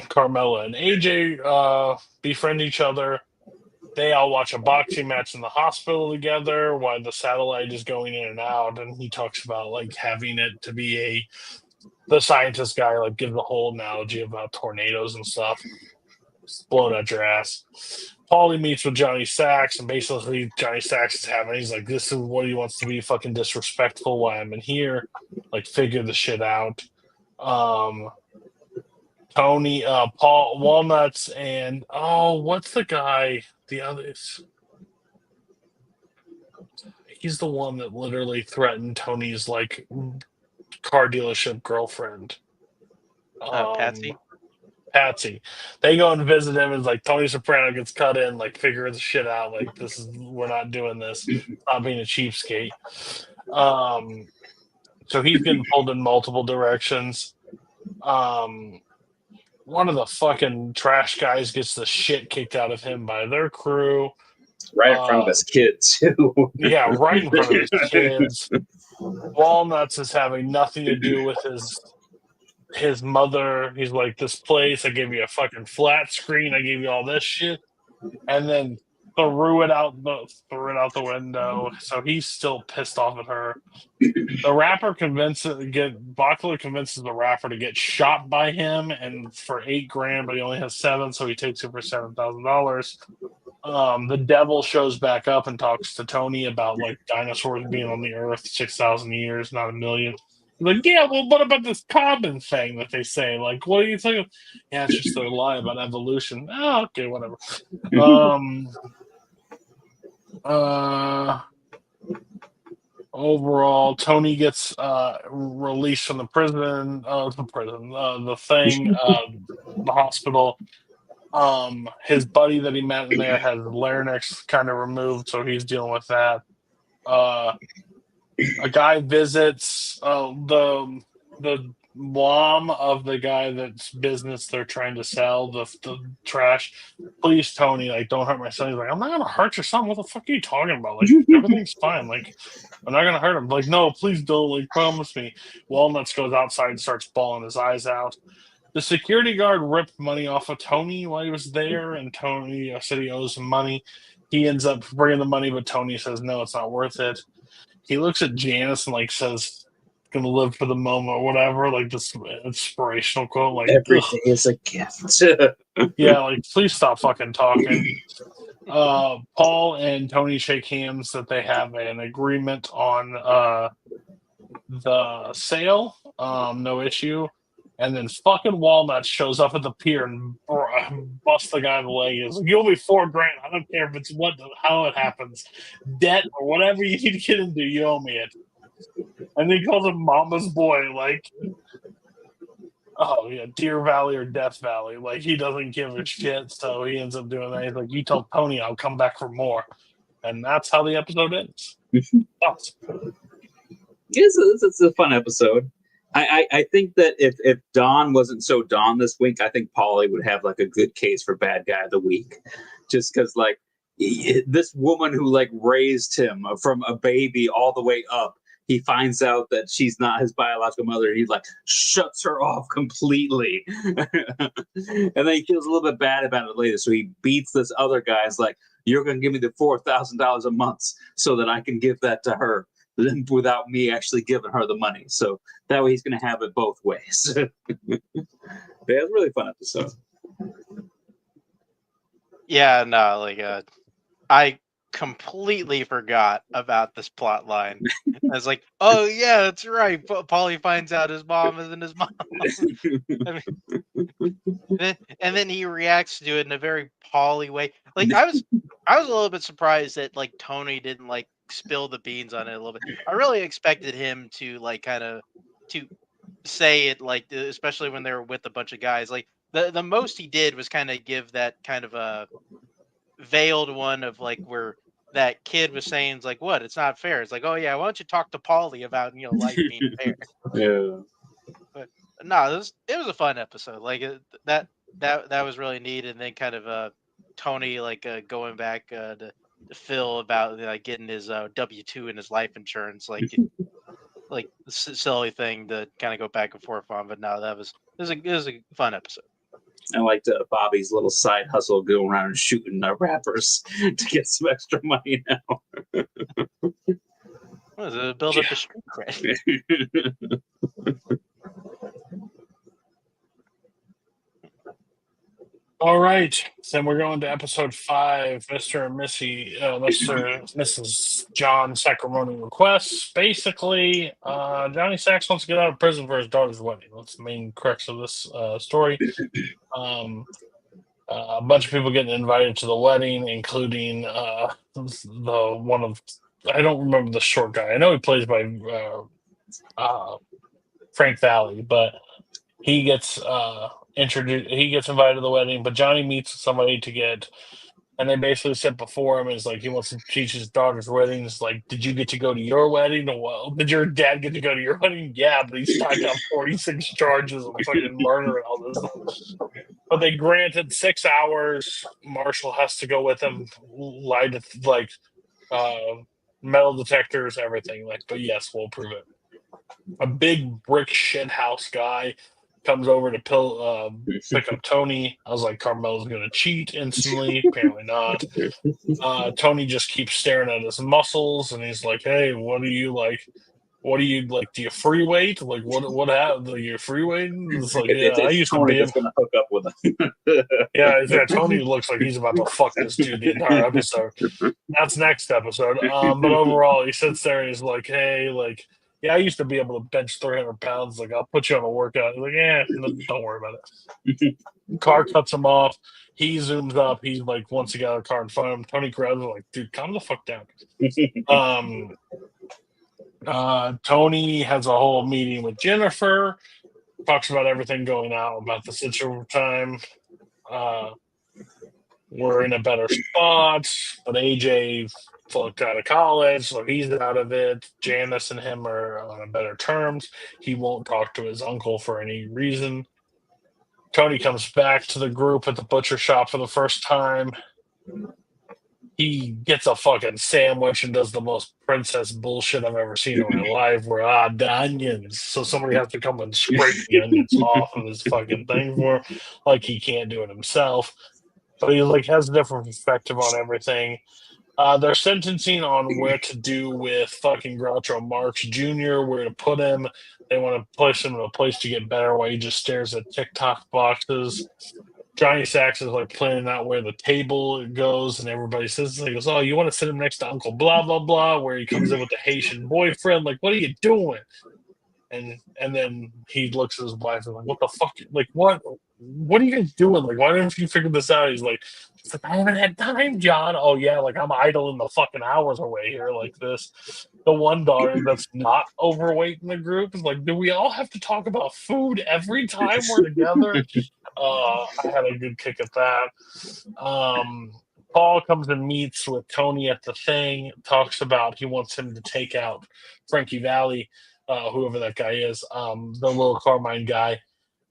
Carmela and AJ befriend each other. They all watch a boxing match in the hospital together while the satellite is going in and out. And he talks about like having it to be the scientist guy, like gives the whole analogy about tornadoes and stuff. It's blowing out your ass. Paulie meets with Johnny Sachs, and basically Johnny Sachs is he's like, "This is what he wants to be fucking disrespectful while I'm in here. Like, figure the shit out." Tony, Paul, Walnuts, and what's the guy? The others. He's the one that literally threatened Tony's like car dealership girlfriend. Patsy. Patsy. They go and visit him, and it's like Tony Soprano gets cut in, like figure the shit out. Like we're not doing this. Not being a cheapskate. So he's getting pulled in multiple directions. One of the fucking trash guys gets the shit kicked out of him by their crew. Right in front of his kids, too. Yeah, right in front of his kids. Walnuts is having nothing to do with his mother. He's like, "This place, I gave you a fucking flat screen, I gave you all this shit," and then threw it out the window. So he's still pissed off at her. The rapper Bachler convinces the rapper to get shot by him, and for $8,000, but he only has 7, so he takes it for $7,000. The devil shows back up and talks to Tony about like dinosaurs being on the earth 6,000 years, not a million. He's like, "Yeah, well, what about this carbon thing that they say? Like, what do you think of?" "Yeah, it's just a lie about evolution." "Oh, okay, whatever." Overall, Tony gets released from the the hospital. His buddy that he met in there has larynx kind of removed, so he's dealing with that. A guy visits the mom of the guy that's business they're trying to sell, the trash. "Please, Tony, like, don't hurt my son." He's like, "I'm not gonna hurt your son. What the fuck are you talking about? Like, everything's fine. Like, I'm not gonna hurt him." Like, "No, please don't. Like, promise me." Walnuts goes outside and starts bawling his eyes out. The security guard ripped money off of Tony while he was there, and Tony said he owes him money. He ends up bringing the money, but Tony says, "No, it's not worth it." He looks at Janice and like says, "Gonna live for the moment," or whatever, like this inspirational quote. Like, Every ugh. day is a gift. Yeah, like, please stop fucking talking. Paul and Tony shake hands that they have an agreement on the sale. No issue. And then fucking Walnut shows up at the pier and busts the guy in the leg. He's like, "You owe me $4,000. I don't care if it's how it happens, debt or whatever you need to get into. You owe me it." And he calls him Mama's boy. Like, oh yeah, Deer Valley or Death Valley. Like, he doesn't give a shit, so he ends up doing that. He's like, "You tell Tony I'll come back for more," and that's how the episode ends. Awesome. It's a fun episode. I think that if Don wasn't so Don this week, I think Paulie would have like a good case for bad guy of the week, just because like this woman who like raised him from a baby all the way up. He finds out that she's not his biological mother. And he like shuts her off completely, and then he feels a little bit bad about it later. So he beats this other guy. It's like, "You're going to give me the $4,000 a month so that I can give that to her without me actually giving her the money." So that way he's going to have it both ways. But it was a really fun episode. Yeah, no, like completely forgot about this plot line. I was like, oh yeah, that's right. Paulie finds out his mom isn't his mom. I mean, and then he reacts to it in a very Paulie way. Like I was a little bit surprised that like Tony didn't like spill the beans on it a little bit. I really expected him to like kind of to say it like especially when they were with a bunch of guys. Like the most he did was kind of give that kind of a veiled one of like where that kid was saying it's like what it's not fair. It's like oh yeah, why don't you talk to Paulie about life being fair? Yeah. But no, it was a fun episode. Like that was really neat. And then kind of Tony like going back to Phil about like getting his W-2 and his life insurance, like silly thing to kind of go back and forth on. But no, it was a fun episode. I liked Bobby's little side hustle going around and shooting rappers to get some extra money now. What is it? Build up the street cred. All right, then we're going to episode 5, Mr. and Mrs. John Sacramone requests. Basically, Johnny Sax wants to get out of prison for his daughter's wedding. That's the main crux of this story. A bunch of people getting invited to the wedding, including the one of I don't remember the short guy. I know he plays by Frank Valley, but he gets introduced. He gets invited to the wedding, but Johnny meets somebody and they basically said before him is like he wants to teach his daughter's weddings. Like, did you get to go to your wedding? Well, did your dad get to go to your wedding? Yeah, but he's stacked up 46 charges of fucking murder and all this stuff. But they granted 6 hours. Marshall has to go with him, lie to metal detectors, everything. Like, but yes, we'll prove it. A big brick shit house guy comes over to pick up Tony. I was like, Carmelo's going to cheat instantly. Apparently not. Tony just keeps staring at his muscles, and he's like, hey, what do you like? Do you free weight? Like, what happened? Do you free weight? It's like, yeah, I used Tony to be. That's going to hook up with him. Yeah, Tony looks like he's about to fuck this dude the entire episode. That's next episode. But overall, he sits there and he's like, hey, like, yeah, I used to be able to bench 300 pounds. Like, I'll put you on a workout. He's like, yeah, don't worry about it. Car cuts him off. He zooms up. He, like, wants to get out of the car and find him. Tony grabs him, like, dude, calm the fuck down. Tony has a whole meeting with Jennifer, talks about everything going out, about the situation. We're in a better spot, but AJ flunked out of college, so he's out of it. Janice and him are on better terms. He won't talk to his uncle for any reason. Tony comes back to the group at the butcher shop for the first time. He gets a fucking sandwich and does the most princess bullshit I've ever seen in my life, where the onions. So somebody has to come and scrape the onions off of his fucking thing for him, like he can't do it himself. But he like has a different perspective on everything. They're sentencing on where to do with fucking Groucho Marx Jr., where to put him. They want to place him in a place to get better while he just stares at TikTok boxes. Johnny Sax is like planning out where the table goes, and everybody says, he goes, oh, you want to sit him next to Uncle blah, blah, blah, where he comes in with the Haitian boyfriend. Like, what are you doing? And then he looks at his wife and like, what the fuck? Like, what are you guys doing? Like, why didn't you figure this out? He's like, I haven't had time, John. Oh, yeah, like, I'm idling the fucking hours away here like this. The one daughter that's not overweight in the group is like, do we all have to talk about food every time we're together? I had a good kick at that. Paul comes and meets with Tony at the thing, talks about he wants him to take out Frankie Valley, whoever that guy is, the little Carmine guy.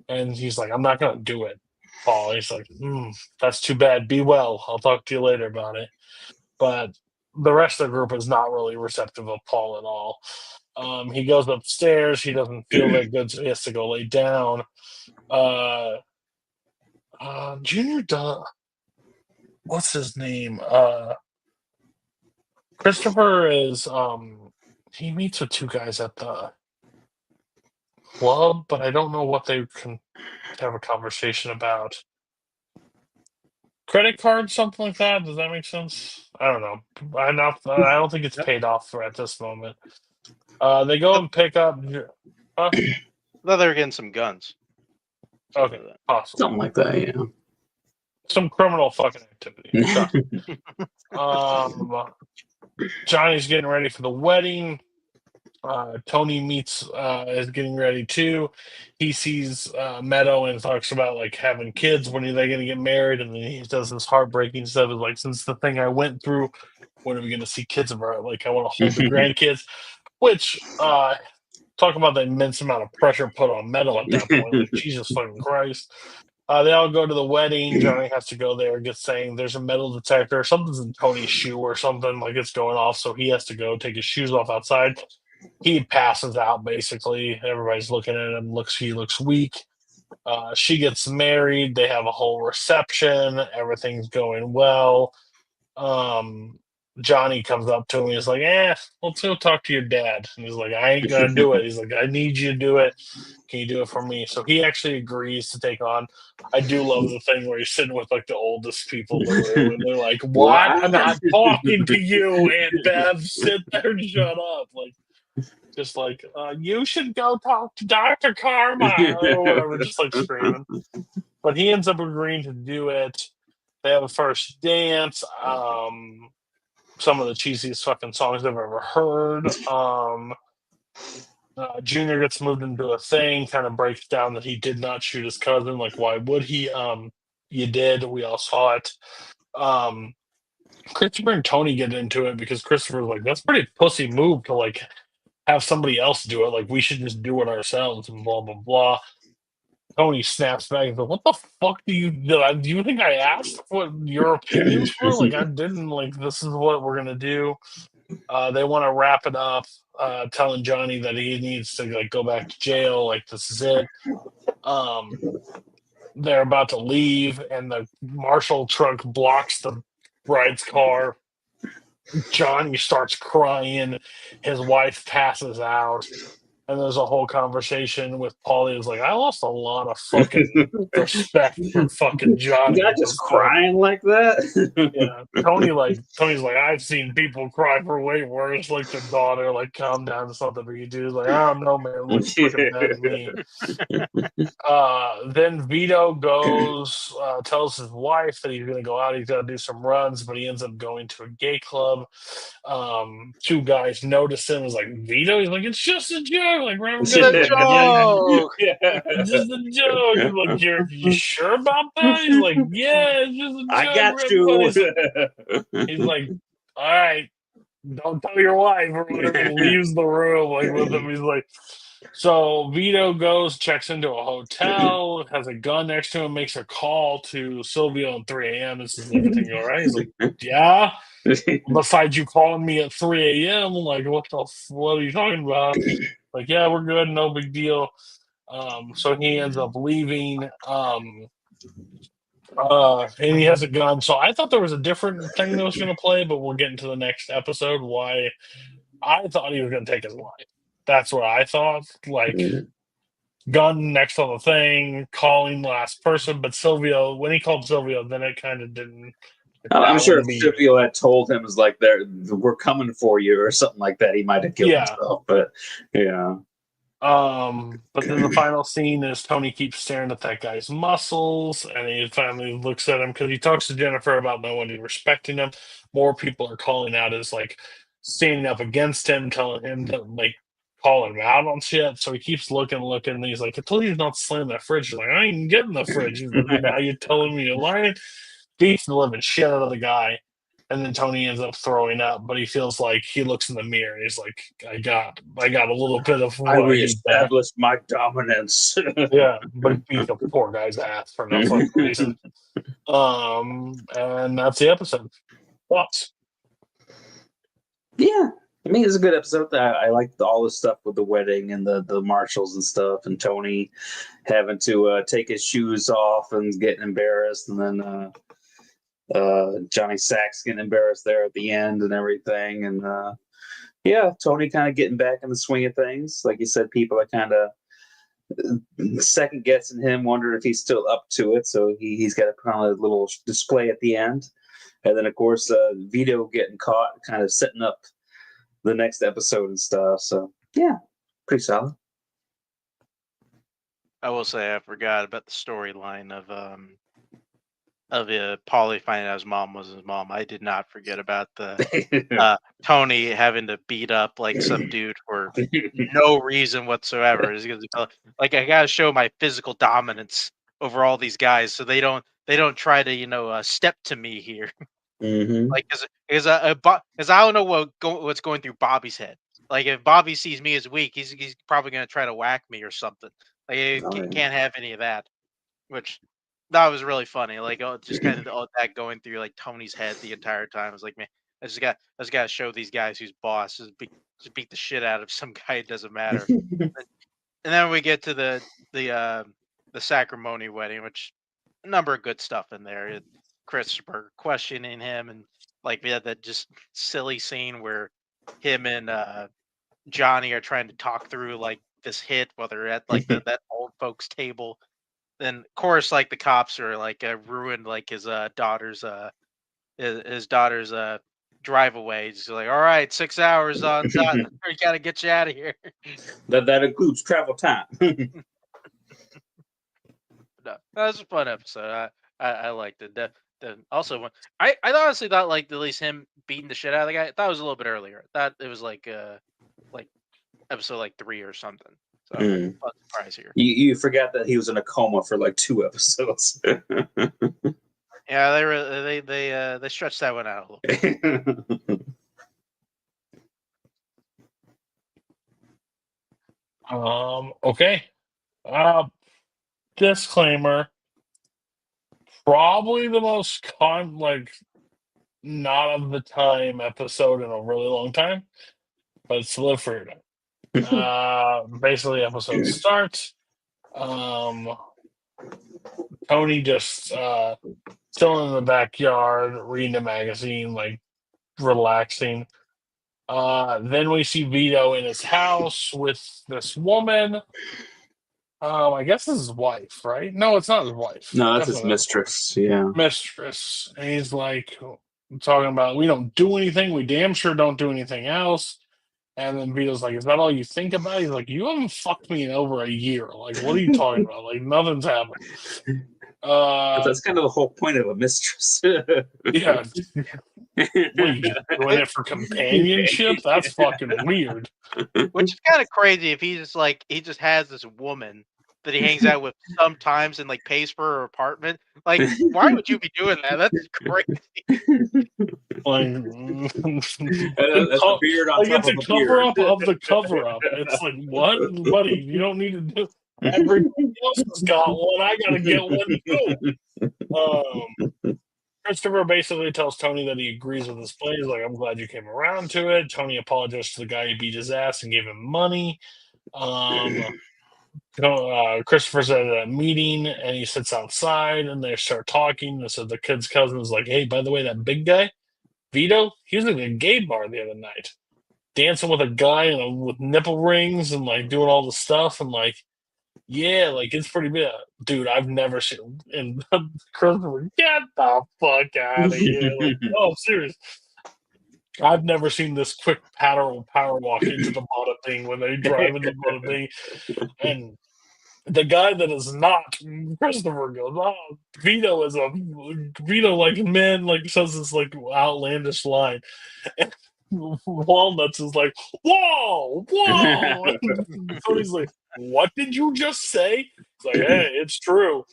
And he's like, I'm not going to do it, Paul. He's like, that's too bad. Be well. I'll talk to you later about it. But the rest of the group is not really receptive of Paul at all. He goes upstairs. He doesn't feel that good, so he has to go lay down. Junior what's his name? Christopher is he meets with two guys at the club, but I don't know what they can have a conversation about. Credit card, something like that. Does that make sense? I don't know. I don't think it's paid off at this moment. They go and pick up. I thought they were getting some guns. Okay, possible. Something like that, yeah. Some criminal fucking activity. Johnny's getting ready for the wedding. Tony is getting ready too. He sees Meadow and talks about like having kids. When are they going to get married? And then he does this heartbreaking stuff. Is like, since the thing I went through, when are we going to see kids of her? Like, I want to hold the grandkids. Which talk about the immense amount of pressure put on Meadow at that point. Like, Jesus fucking Christ. They all go to the wedding. Johnny has to go there, gets saying there's a metal detector. Something's in Tony's shoe or something, like it's going off. So he has to go take his shoes off outside. He passes out, basically. Everybody's looking at him. He looks weak. She gets married. They have a whole reception. Everything's going well. Johnny comes up to him. He's like, let's go talk to your dad. And he's like, I ain't going to do it. He's like, I need you to do it. Can you do it for me? So he actually agrees to take on. I do love the thing where he's sitting with like the oldest people in the room, and they're like, "What? I'm not talking to you." And Bev, sit there and shut up. Like, just like, you should go talk to Dr. Carmine or whatever, just like screaming. But he ends up agreeing to do it. They have a first dance. Some of the cheesiest fucking songs I've ever heard. Junior gets moved into a thing, kind of breaks down that he did not shoot his cousin. Like, why would he? You did. We all saw it. Christopher and Tony get into it because Christopher's like, that's a pretty pussy move to like have somebody else do it. Like, we should just do it ourselves and blah, blah, blah. Tony snaps back and goes, what the fuck do you think I asked what your opinions were? Like, I didn't. Like, this is what we're going to do. They want to wrap it up, telling Johnny that he needs to like go back to jail. Like, this is it. They're about to leave, and the Marshall truck blocks the bride's car. Johnny starts crying. His wife passes out. And there's a whole conversation with Paulie. Is like, I lost a lot of fucking respect for fucking Johnny. Not just crying like that. Yeah, Tony's like, I've seen people cry for way worse. Like the daughter, like, calm down to something. But you do like, I don't know, man. Looks fucking bad to me. Then Vito goes, tells his wife that he's gonna go out. He's gonna do some runs, but he ends up going to a gay club. Two guys notice him. Is like, Vito. He's like, it's just a joke. Like, we're It's a joke. It's just a joke. He's like, you sure about that? He's like, yeah, it's just a joke. I got you. He's like, all right, don't tell your wife or whatever. He leaves the room like with him. He's like, so Vito goes, checks into a hotel, has a gun next to him, makes a call to Silvio at 3 a.m. This is everything all right? He's like, yeah. Besides you calling me at 3 a.m., like, what are you talking about? Like, yeah, we're good, no big deal. So he ends up leaving. And he has a gun. So I thought there was a different thing that was going to play, but we'll get into the next episode why I thought he was going to take his life. That's what I thought. Like, gun next on the thing, calling the last person. But Silvio, when he called Silvio, then it kind of didn't. I'm sure if Silvio had told him, was like, we're coming for you or something like that, he might have killed himself. But yeah. But then the final scene is Tony keeps staring at that guy's muscles, and he finally looks at him because he talks to Jennifer about no one respecting him. More people are calling out as like standing up against him, telling him to like call him out on shit. So he keeps looking, and he's like, I told you not to slam that fridge. He's like, I ain't getting the fridge. He's like, now you're telling me you're lying. Beats the living shit out of the guy. And then Tony ends up throwing up, but he feels like he looks in the mirror and he's like, I got a little bit of I reestablished my dominance. Yeah, but he beat the poor guy's ass for no fucking reason. And that's the episode. Thoughts? Yeah. I mean, it's a good episode. I liked all the stuff with the wedding and the marshals and stuff, and Tony having to take his shoes off and getting embarrassed, and then Johnny Sacks getting embarrassed there at the end and everything. And Tony kind of getting back in the swing of things. Like you said, people are kind of second guessing him, wondering if he's still up to it. So he's got to put on a little display at the end. And then, of course, Vito getting caught, kind of setting up the next episode and stuff. So, yeah, pretty solid. I will say I forgot about the storyline of Paulie finding out his mom was his mom. I did not forget about the Tony having to beat up like some dude for no reason whatsoever. It's gonna be like I gotta show my physical dominance over all these guys, so they don't try to step to me here. Mm-hmm. Like because I don't know what's going through Bobby's head. Like if Bobby sees me as weak, he's probably gonna try to whack me or something. Like can't have any of that. Which that was really funny. Like just kind of all that going through like Tony's head the entire time. I was like, man, I just got to show these guys who's boss. Just beat the shit out of some guy. It doesn't matter. And then we get to the Sacrimony wedding, which a number of good stuff in there. Christopher questioning him, and like we had that just silly scene where him and Johnny are trying to talk through like this hit while they're at like that old folks table. Then of course like the cops are like ruined like his daughter's his daughter's drive away. Just like, all right, 6 hours on dot. We gotta get you out of here. That includes travel time. No, that was a fun episode. I liked it. Also one I honestly thought like at least him beating the shit out of the guy. I thought it was a little bit earlier. I thought it was like episode like 3 or something. So I'm surprised here. You forgot that he was in a coma for like 2 episodes. Yeah, they stretched that one out a little bit. Okay. Disclaimer. Probably the most not of the time episode in a really long time, but it's live for it. Basically, episode starts. Tony just still in the backyard reading a magazine, like relaxing. Then we see Vito in his house with this woman. I guess this is his wife, right? No, it's not his wife. No, that's Definitely his mistress. Yeah. Mistress. And he's like talking about we don't do anything. We damn sure don't do anything else. And then Vito's like, "Is that all you think about?" He's like, "You haven't fucked me in over a year. Like, what are you talking about? Like, nothing's happened." That's kind of the whole point of a mistress. Yeah. What, are you just doing it for companionship? That's fucking weird. Which is kind of crazy if he just has this woman that he hangs out with sometimes and like pays for her apartment. Like, why would you be doing that? That's crazy. Like, that's a beard on top it's a cover up of the cover up. It's like, what, buddy? You don't need to do. Everybody else has got one. I gotta get one too. Christopher basically tells Tony that he agrees with his play. He's like, "I'm glad you came around to it." Tony apologized to the guy who beat his ass and gave him money. Christopher's at a meeting and he sits outside and they start talking. So the kid's cousin is like, "Hey, by the way, that big guy, Vito, he was at a gay bar the other night, dancing with a guy with nipple rings and like doing all the stuff and like, yeah, like it's pretty big, dude. I've never seen." And Christopher, "Get the fuck out of here!" Like, "Oh, I'm serious. I've never seen this quick power walk into the bottom thing when they drive into the bottom thing." And the guy that is not Christopher goes, "Oh, Vito is a Vito like man," like says this like outlandish line. And Walnuts is like, "Whoa, whoa!" And Tony's like, "What did you just say?" It's like, "Hey, it's true."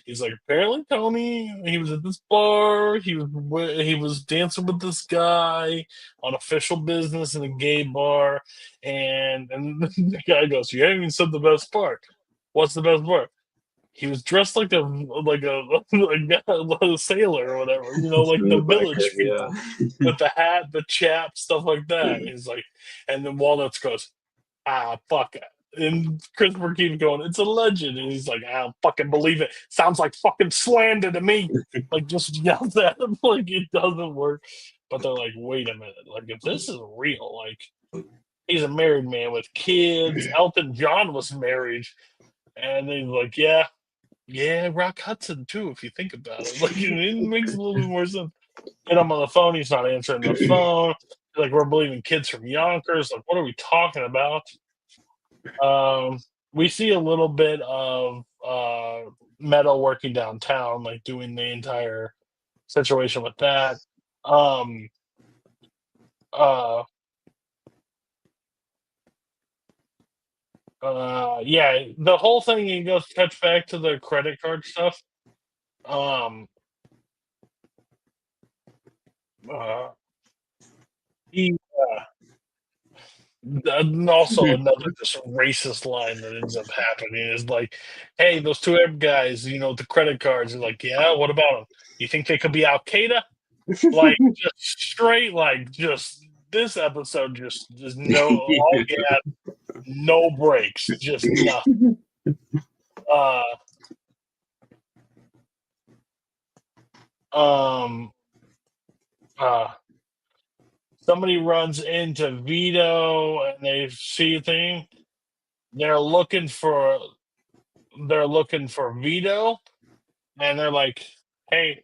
He's like, "Apparently, Tony, he was at this bar. He was dancing with this guy on official business in a gay bar." And the guy goes, "You haven't even said the best part. What's the best part?" He was dressed like a sailor or whatever, like the village people with the hat, the chap, stuff like that. He's like, and then Walnuts goes, fuck it. And Christopher keeps going, "It's a legend." And he's like, "I don't fucking believe it. Sounds like fucking slander to me." Like, just yells at him like it doesn't work. But they're like, "Wait a minute. Like, if this is real, like, he's a married man with kids. Elton John was married." And he's like, yeah, Rock Hudson too, if you think about it. Like, it makes a little bit more sense. Get him on the phone. He's not answering the phone. Like, we're believing kids from Yonkers. Like, what are we talking about? We see a little bit of Meadow working downtown, like doing the entire situation with that. Um, uh, yeah, the whole thing. He goes touch back to the credit card stuff. Um, he and also another just racist line that ends up happening is like, "Hey, those two Arab guys, the credit cards." Are like, "Yeah, what about them? You think they could be Al Qaeda?" Like, just straight, like, just this episode, just no all gas, no brakes, just nothing. Uh, um, uh, somebody runs into Vito and they see a thing. They're looking for Vito, and they're like, "Hey,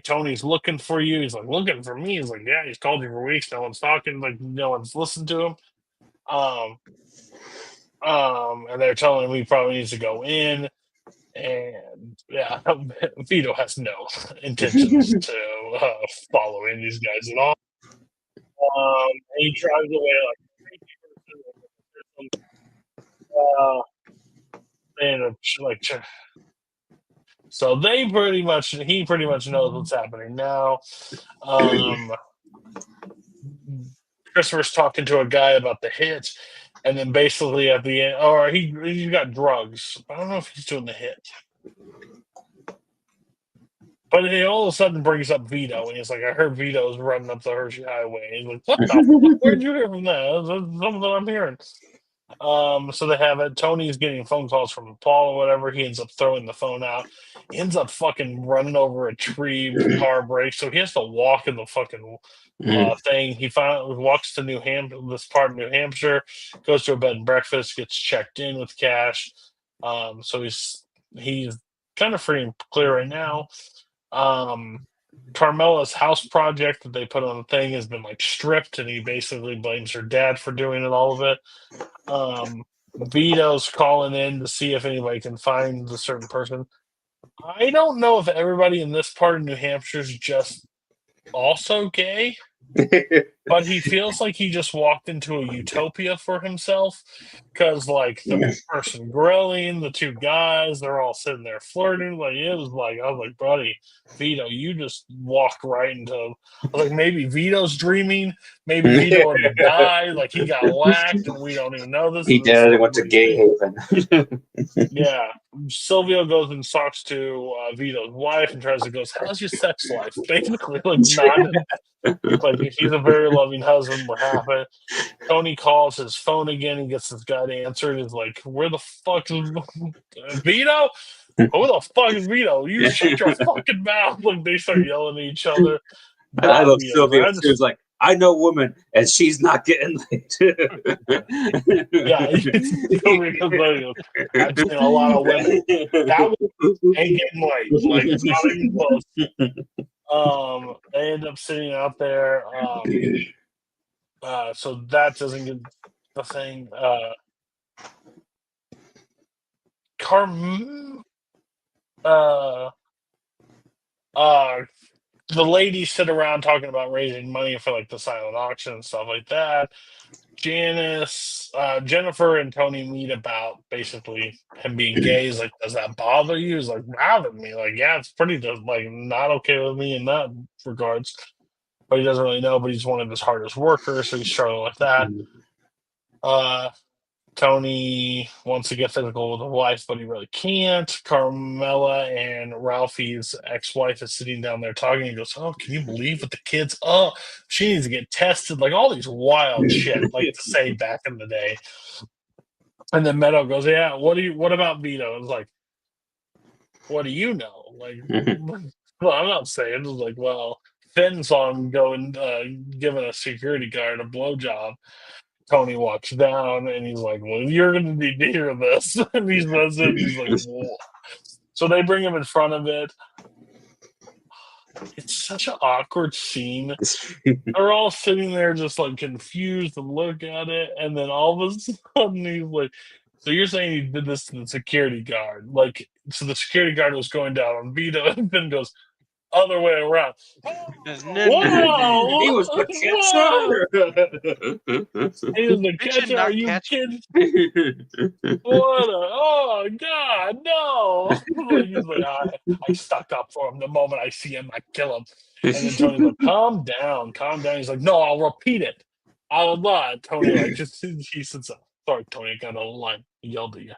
Tony's looking for you." He's like, "Looking for me?" He's like, "Yeah, he's called you for weeks. No one's talking. Like, no one's listened to him." Um, and they're telling him he probably needs to go in. And yeah, Vito has no intentions to following these guys at all. He drives away like and like so he pretty much knows what's happening now. Christopher's talking to a guy about the hit, and then basically at the end, or he got drugs. I don't know if he's doing the hit. But he all of a sudden brings up Vito, and he's like, "I heard Vito's running up the Hershey Highway." And he's like, "What the fuck? Where'd you hear from that? That's something I'm hearing." So they have it. Tony's getting phone calls from Paul or whatever. He ends up throwing the phone out. He ends up fucking running over a tree. Car breaks, so he has to walk in the fucking thing. He finally walks to this part of New Hampshire, goes to a bed and breakfast, gets checked in with cash. So he's kind of free and clear right now. Carmela's house project that they put on the thing has been like stripped, and he basically blames her dad for doing it, all of it. Vito's calling in to see if anybody can find the certain person. I don't know if everybody in this part of New Hampshire is just also gay, but he feels like he just walked into a utopia for himself, because like the person grilling, the two guys, they're all sitting there flirting. Like, I was like, buddy, Vito, you just walked right into. I was like, maybe Vito's dreaming, maybe Vito already died, like he got whacked and we don't even know this. He did. He went to Gay Haven. Yeah, Silvio goes and talks to Vito's wife and tries to go, "How's your sex life?" Basically, like not. Like, he's a very loving husband. We're happy. Tony calls his phone again and gets this guy to answer. And he's like, "Where the fuck is Vito? Who the fuck is Vito? You shut your fucking mouth!" Like, they start yelling at each other. I love Sylvia. She was like, "I know woman, and she's not getting laid." Yeah, I've seen a lot of women. That ain't getting laid. Like, it's not even close. They end up sitting out there. So that doesn't get the thing. The ladies sit around talking about raising money for like the silent auction and stuff like that. Jennifer and Tony meet about basically him being gay. He's like, "Does that bother you?" He's like, "Bother me?" Like, yeah, it's pretty like not okay with me in that regards. But he doesn't really know. But he's one of his hardest workers, so he's struggling with that. Tony wants to get physical with the wife, but he really can't. Carmela and Ralphie's ex-wife is sitting down there talking. He goes, "Oh, can you believe what the kids? Oh, she needs to get tested." Like, all these wild shit, like to say back in the day. And then Meadow goes, "Yeah, what about Vito?" It's like, "What do you know?" Like, well, I'm not saying. It's like, well, Finn saw him going, giving a security guard a blowjob. Tony walks down and he's like, "Well, you're going to need to hear this." And he says it, and he's like, "Whoa." So they bring him in front of it. it's such an awkward scene. They're all sitting there just like confused and look at it, and then all of a sudden he's like, "So you're saying he did this to the security guard?" Like, so the security guard was going down on Vito, and then goes other way around. No. He was the catcher. He was the Bitch, catcher. not Are you catch- kidding? What a, oh God, no! Like, he's like, I stuck up for him. The moment I see him, I kill him. And then Tony's like, calm down, calm down. He's like, no, I'll repeat it. I'll lie. Tony, like, just he says, sorry, Tony, I got a line. He yelled at you.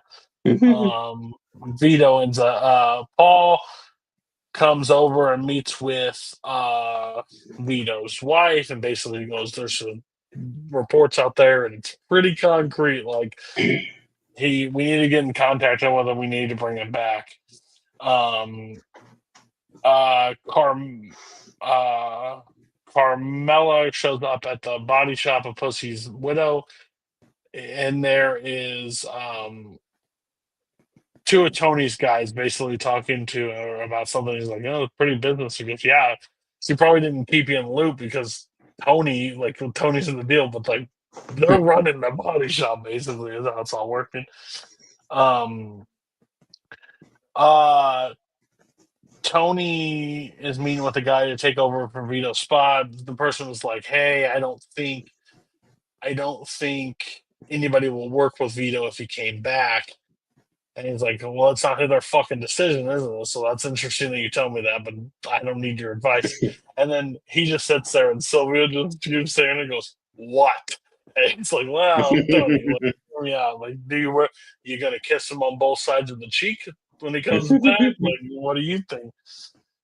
Vito ends up. Paul comes over and meets with Vito's wife, and basically goes, "There's some reports out there, and it's pretty concrete. Like, we need to get in contact with whether we need to bring him back." Carmela shows up at the body shop of Pussy's widow, and there is two of Tony's guys basically talking to her about something. He's like, "Oh, it's pretty business." He goes, "Yeah, she probably didn't keep you in the loop because Tony's in the deal, but like they're running the body shop basically is how it's all working." Um, Tony is meeting with a guy to take over from Vito's spot. The person was like, "Hey, I don't think anybody will work with Vito if he came back." And he's like, "Well, it's not their fucking decision, is it? So that's interesting that you tell me that, but I don't need your advice." And then he just sits there, and Sylvia just keeps saying, and goes, "What?" And it's like, "Well, Tony, like, hear me out. Like, you gonna kiss him on both sides of the cheek when he comes back? Like, what do you think?"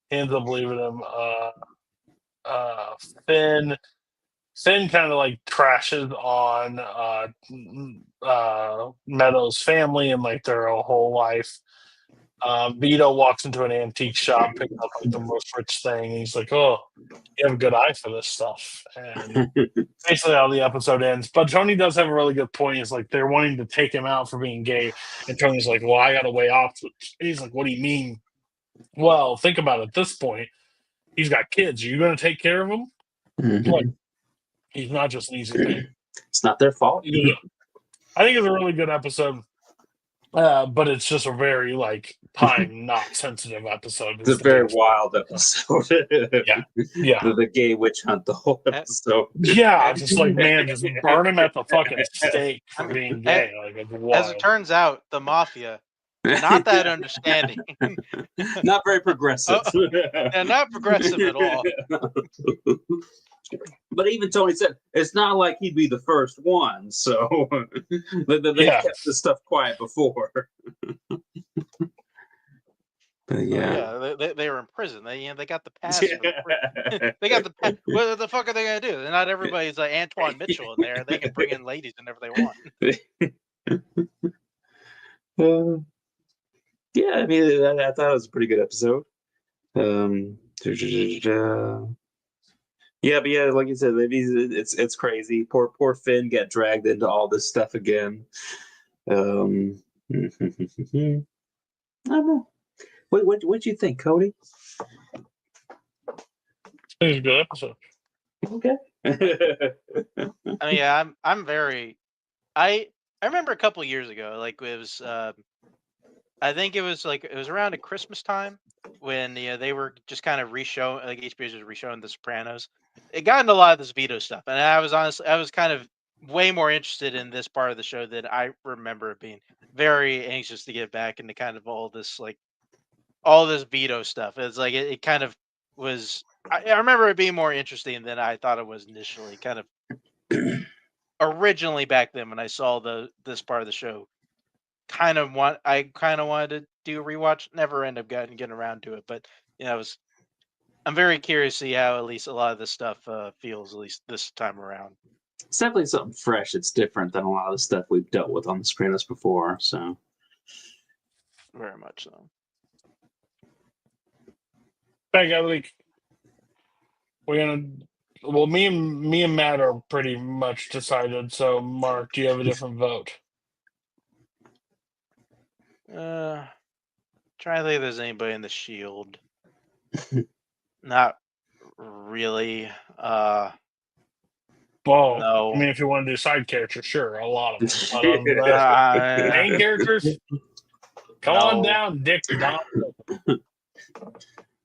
He ends up leaving him. Finn kind of like trashes on Meadows' family and like their whole life. Vito walks into an antique shop, picking up like the most rich thing. And he's like, "Oh, you have a good eye for this stuff." And basically, how the episode ends. But Tony does have a really good point. He's like, they're wanting to take him out for being gay, and Tony's like, "Well, I got a way off." He's like, "What do you mean?" Well, think about it. At this point, he's got kids. Are you going to take care of them? Like, he's not just an easy thing. It's not their fault. I think it's a really good episode, but it's just a very like time not sensitive episode. It's a very wild episode. Yeah. The gay witch hunt, the whole episode. Yeah, just like, man, just burn him at the fucking stake for being gay. Like, it's wild. As it turns out, the mafia, not that understanding. Not very progressive. Not progressive at all. But even Tony said it's not like he'd be the first one, so they kept this stuff quiet before. But yeah, they were in prison. They got the pass. They got the pass. What the fuck are they gonna do? Not everybody's like Antoine Mitchell in there. They can bring in ladies whenever they want. Yeah, I mean, I thought it was a pretty good episode. Yeah, but yeah, like you said, it's crazy. Poor Finn got dragged into all this stuff again. I don't know. What'd you think, Cody? It's a good episode. Okay. I mean, I'm very. I remember a couple years ago, like it was. I think it was around at Christmas time when they were just kind of reshowing, like HBO was reshowing The Sopranos. It got into a lot of this Vito stuff, and I was kind of way more interested in this part of the show than I remember it being. Very anxious to get back into kind of all this Vito stuff. It's like it kind of was. I remember it being more interesting than I thought it was initially. Kind of originally back then when I saw this part of the show. I kind of wanted to do a rewatch. Never ended up getting around to it, but I'm very curious to see how at least a lot of this stuff feels, at least this time around. It's definitely something fresh. It's different than a lot of the stuff we've dealt with on The Sopranos before. So very much so. Thank you, like we're gonna. Well, me and Matt are pretty much decided. So, Mark, do you have a different vote? Try to think if there's anybody in the Shield. Not really. Well, No. I mean, if you want to do side characters, sure, a lot of them. But main Uh, characters, come No. on down, Dick Don.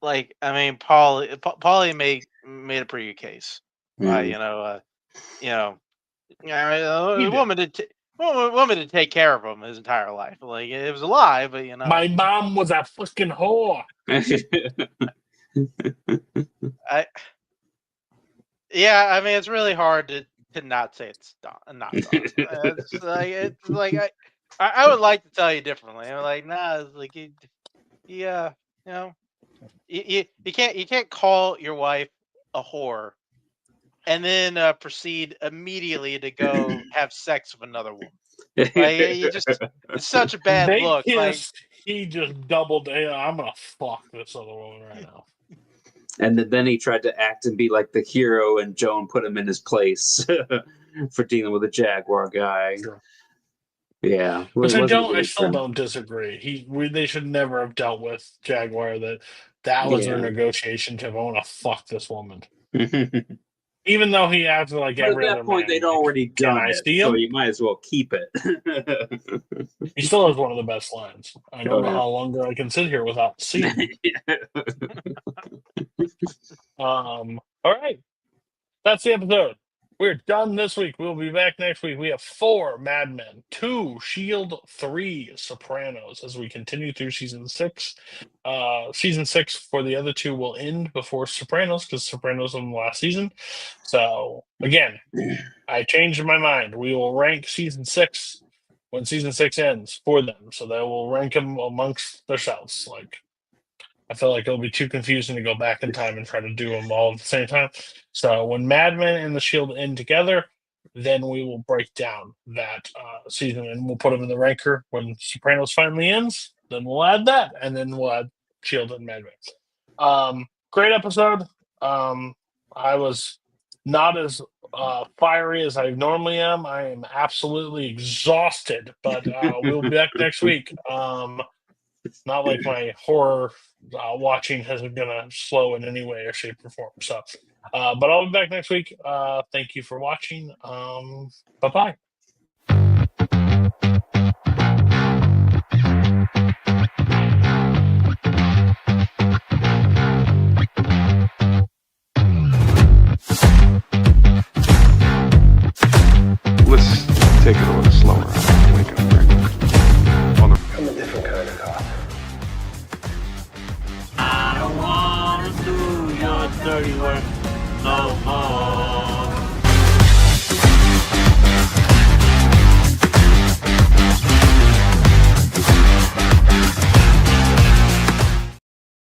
like, I mean, Paulie made a pretty good case. Mhm. He A did. woman to take care of him his entire life. Like, it was a lie, but My mom was a fucking whore. Yeah, I mean, it's really hard to not say it's not Don. It's like I would like to tell you differently. I'm like, nah, it's like you can't call your wife a whore and then proceed immediately to go have sex with another woman. Like, it's such a bad They look. Like, kissed. He just doubled. I'm gonna fuck this other woman right now. And then he tried to act and be like the hero, and Joan put him in his place for dealing with a Jaguar guy. Sure. Yeah, Which wasn't I great still for don't disagree. They should never have dealt with Jaguar. That was their Yeah. negotiation tip. I want to fuck this woman. him. Even though he acted like But at every that other point, man. they'd already Can done I it, see so him? you might as well keep it. He still has one of the best lines. I don't Oh, know yeah. how longer I can sit here without seeing him. All right. That's the episode. We're done this week. We'll be back next week. We have 4 Mad Men, 2 Shield, 3 Sopranos as we continue through season 6. Season 6 for the other 2 will end before Sopranos because Sopranos in the last season. So again, I changed my mind. We will rank season 6 when season 6 ends for them. So they will rank them amongst themselves. Like, I feel like it'll be too confusing to go back in time and try to do them all at the same time. So when Mad Men and The Shield end together, then we will break down that season and we'll put them in the ranker. When Sopranos finally ends, then we'll add that, and then we'll add Shield and Mad Men. Great episode. I was not as fiery as I normally am. I am absolutely exhausted, but we'll be back next week. Not like my horror watching isn't going to slow in any way or shape or form. So, but I'll be back next week. Thank you for watching. Bye-bye. Let's take it a little slower. Wake up, Frank. I'm a different kind of cop. I don't wanna do your dirty work no more.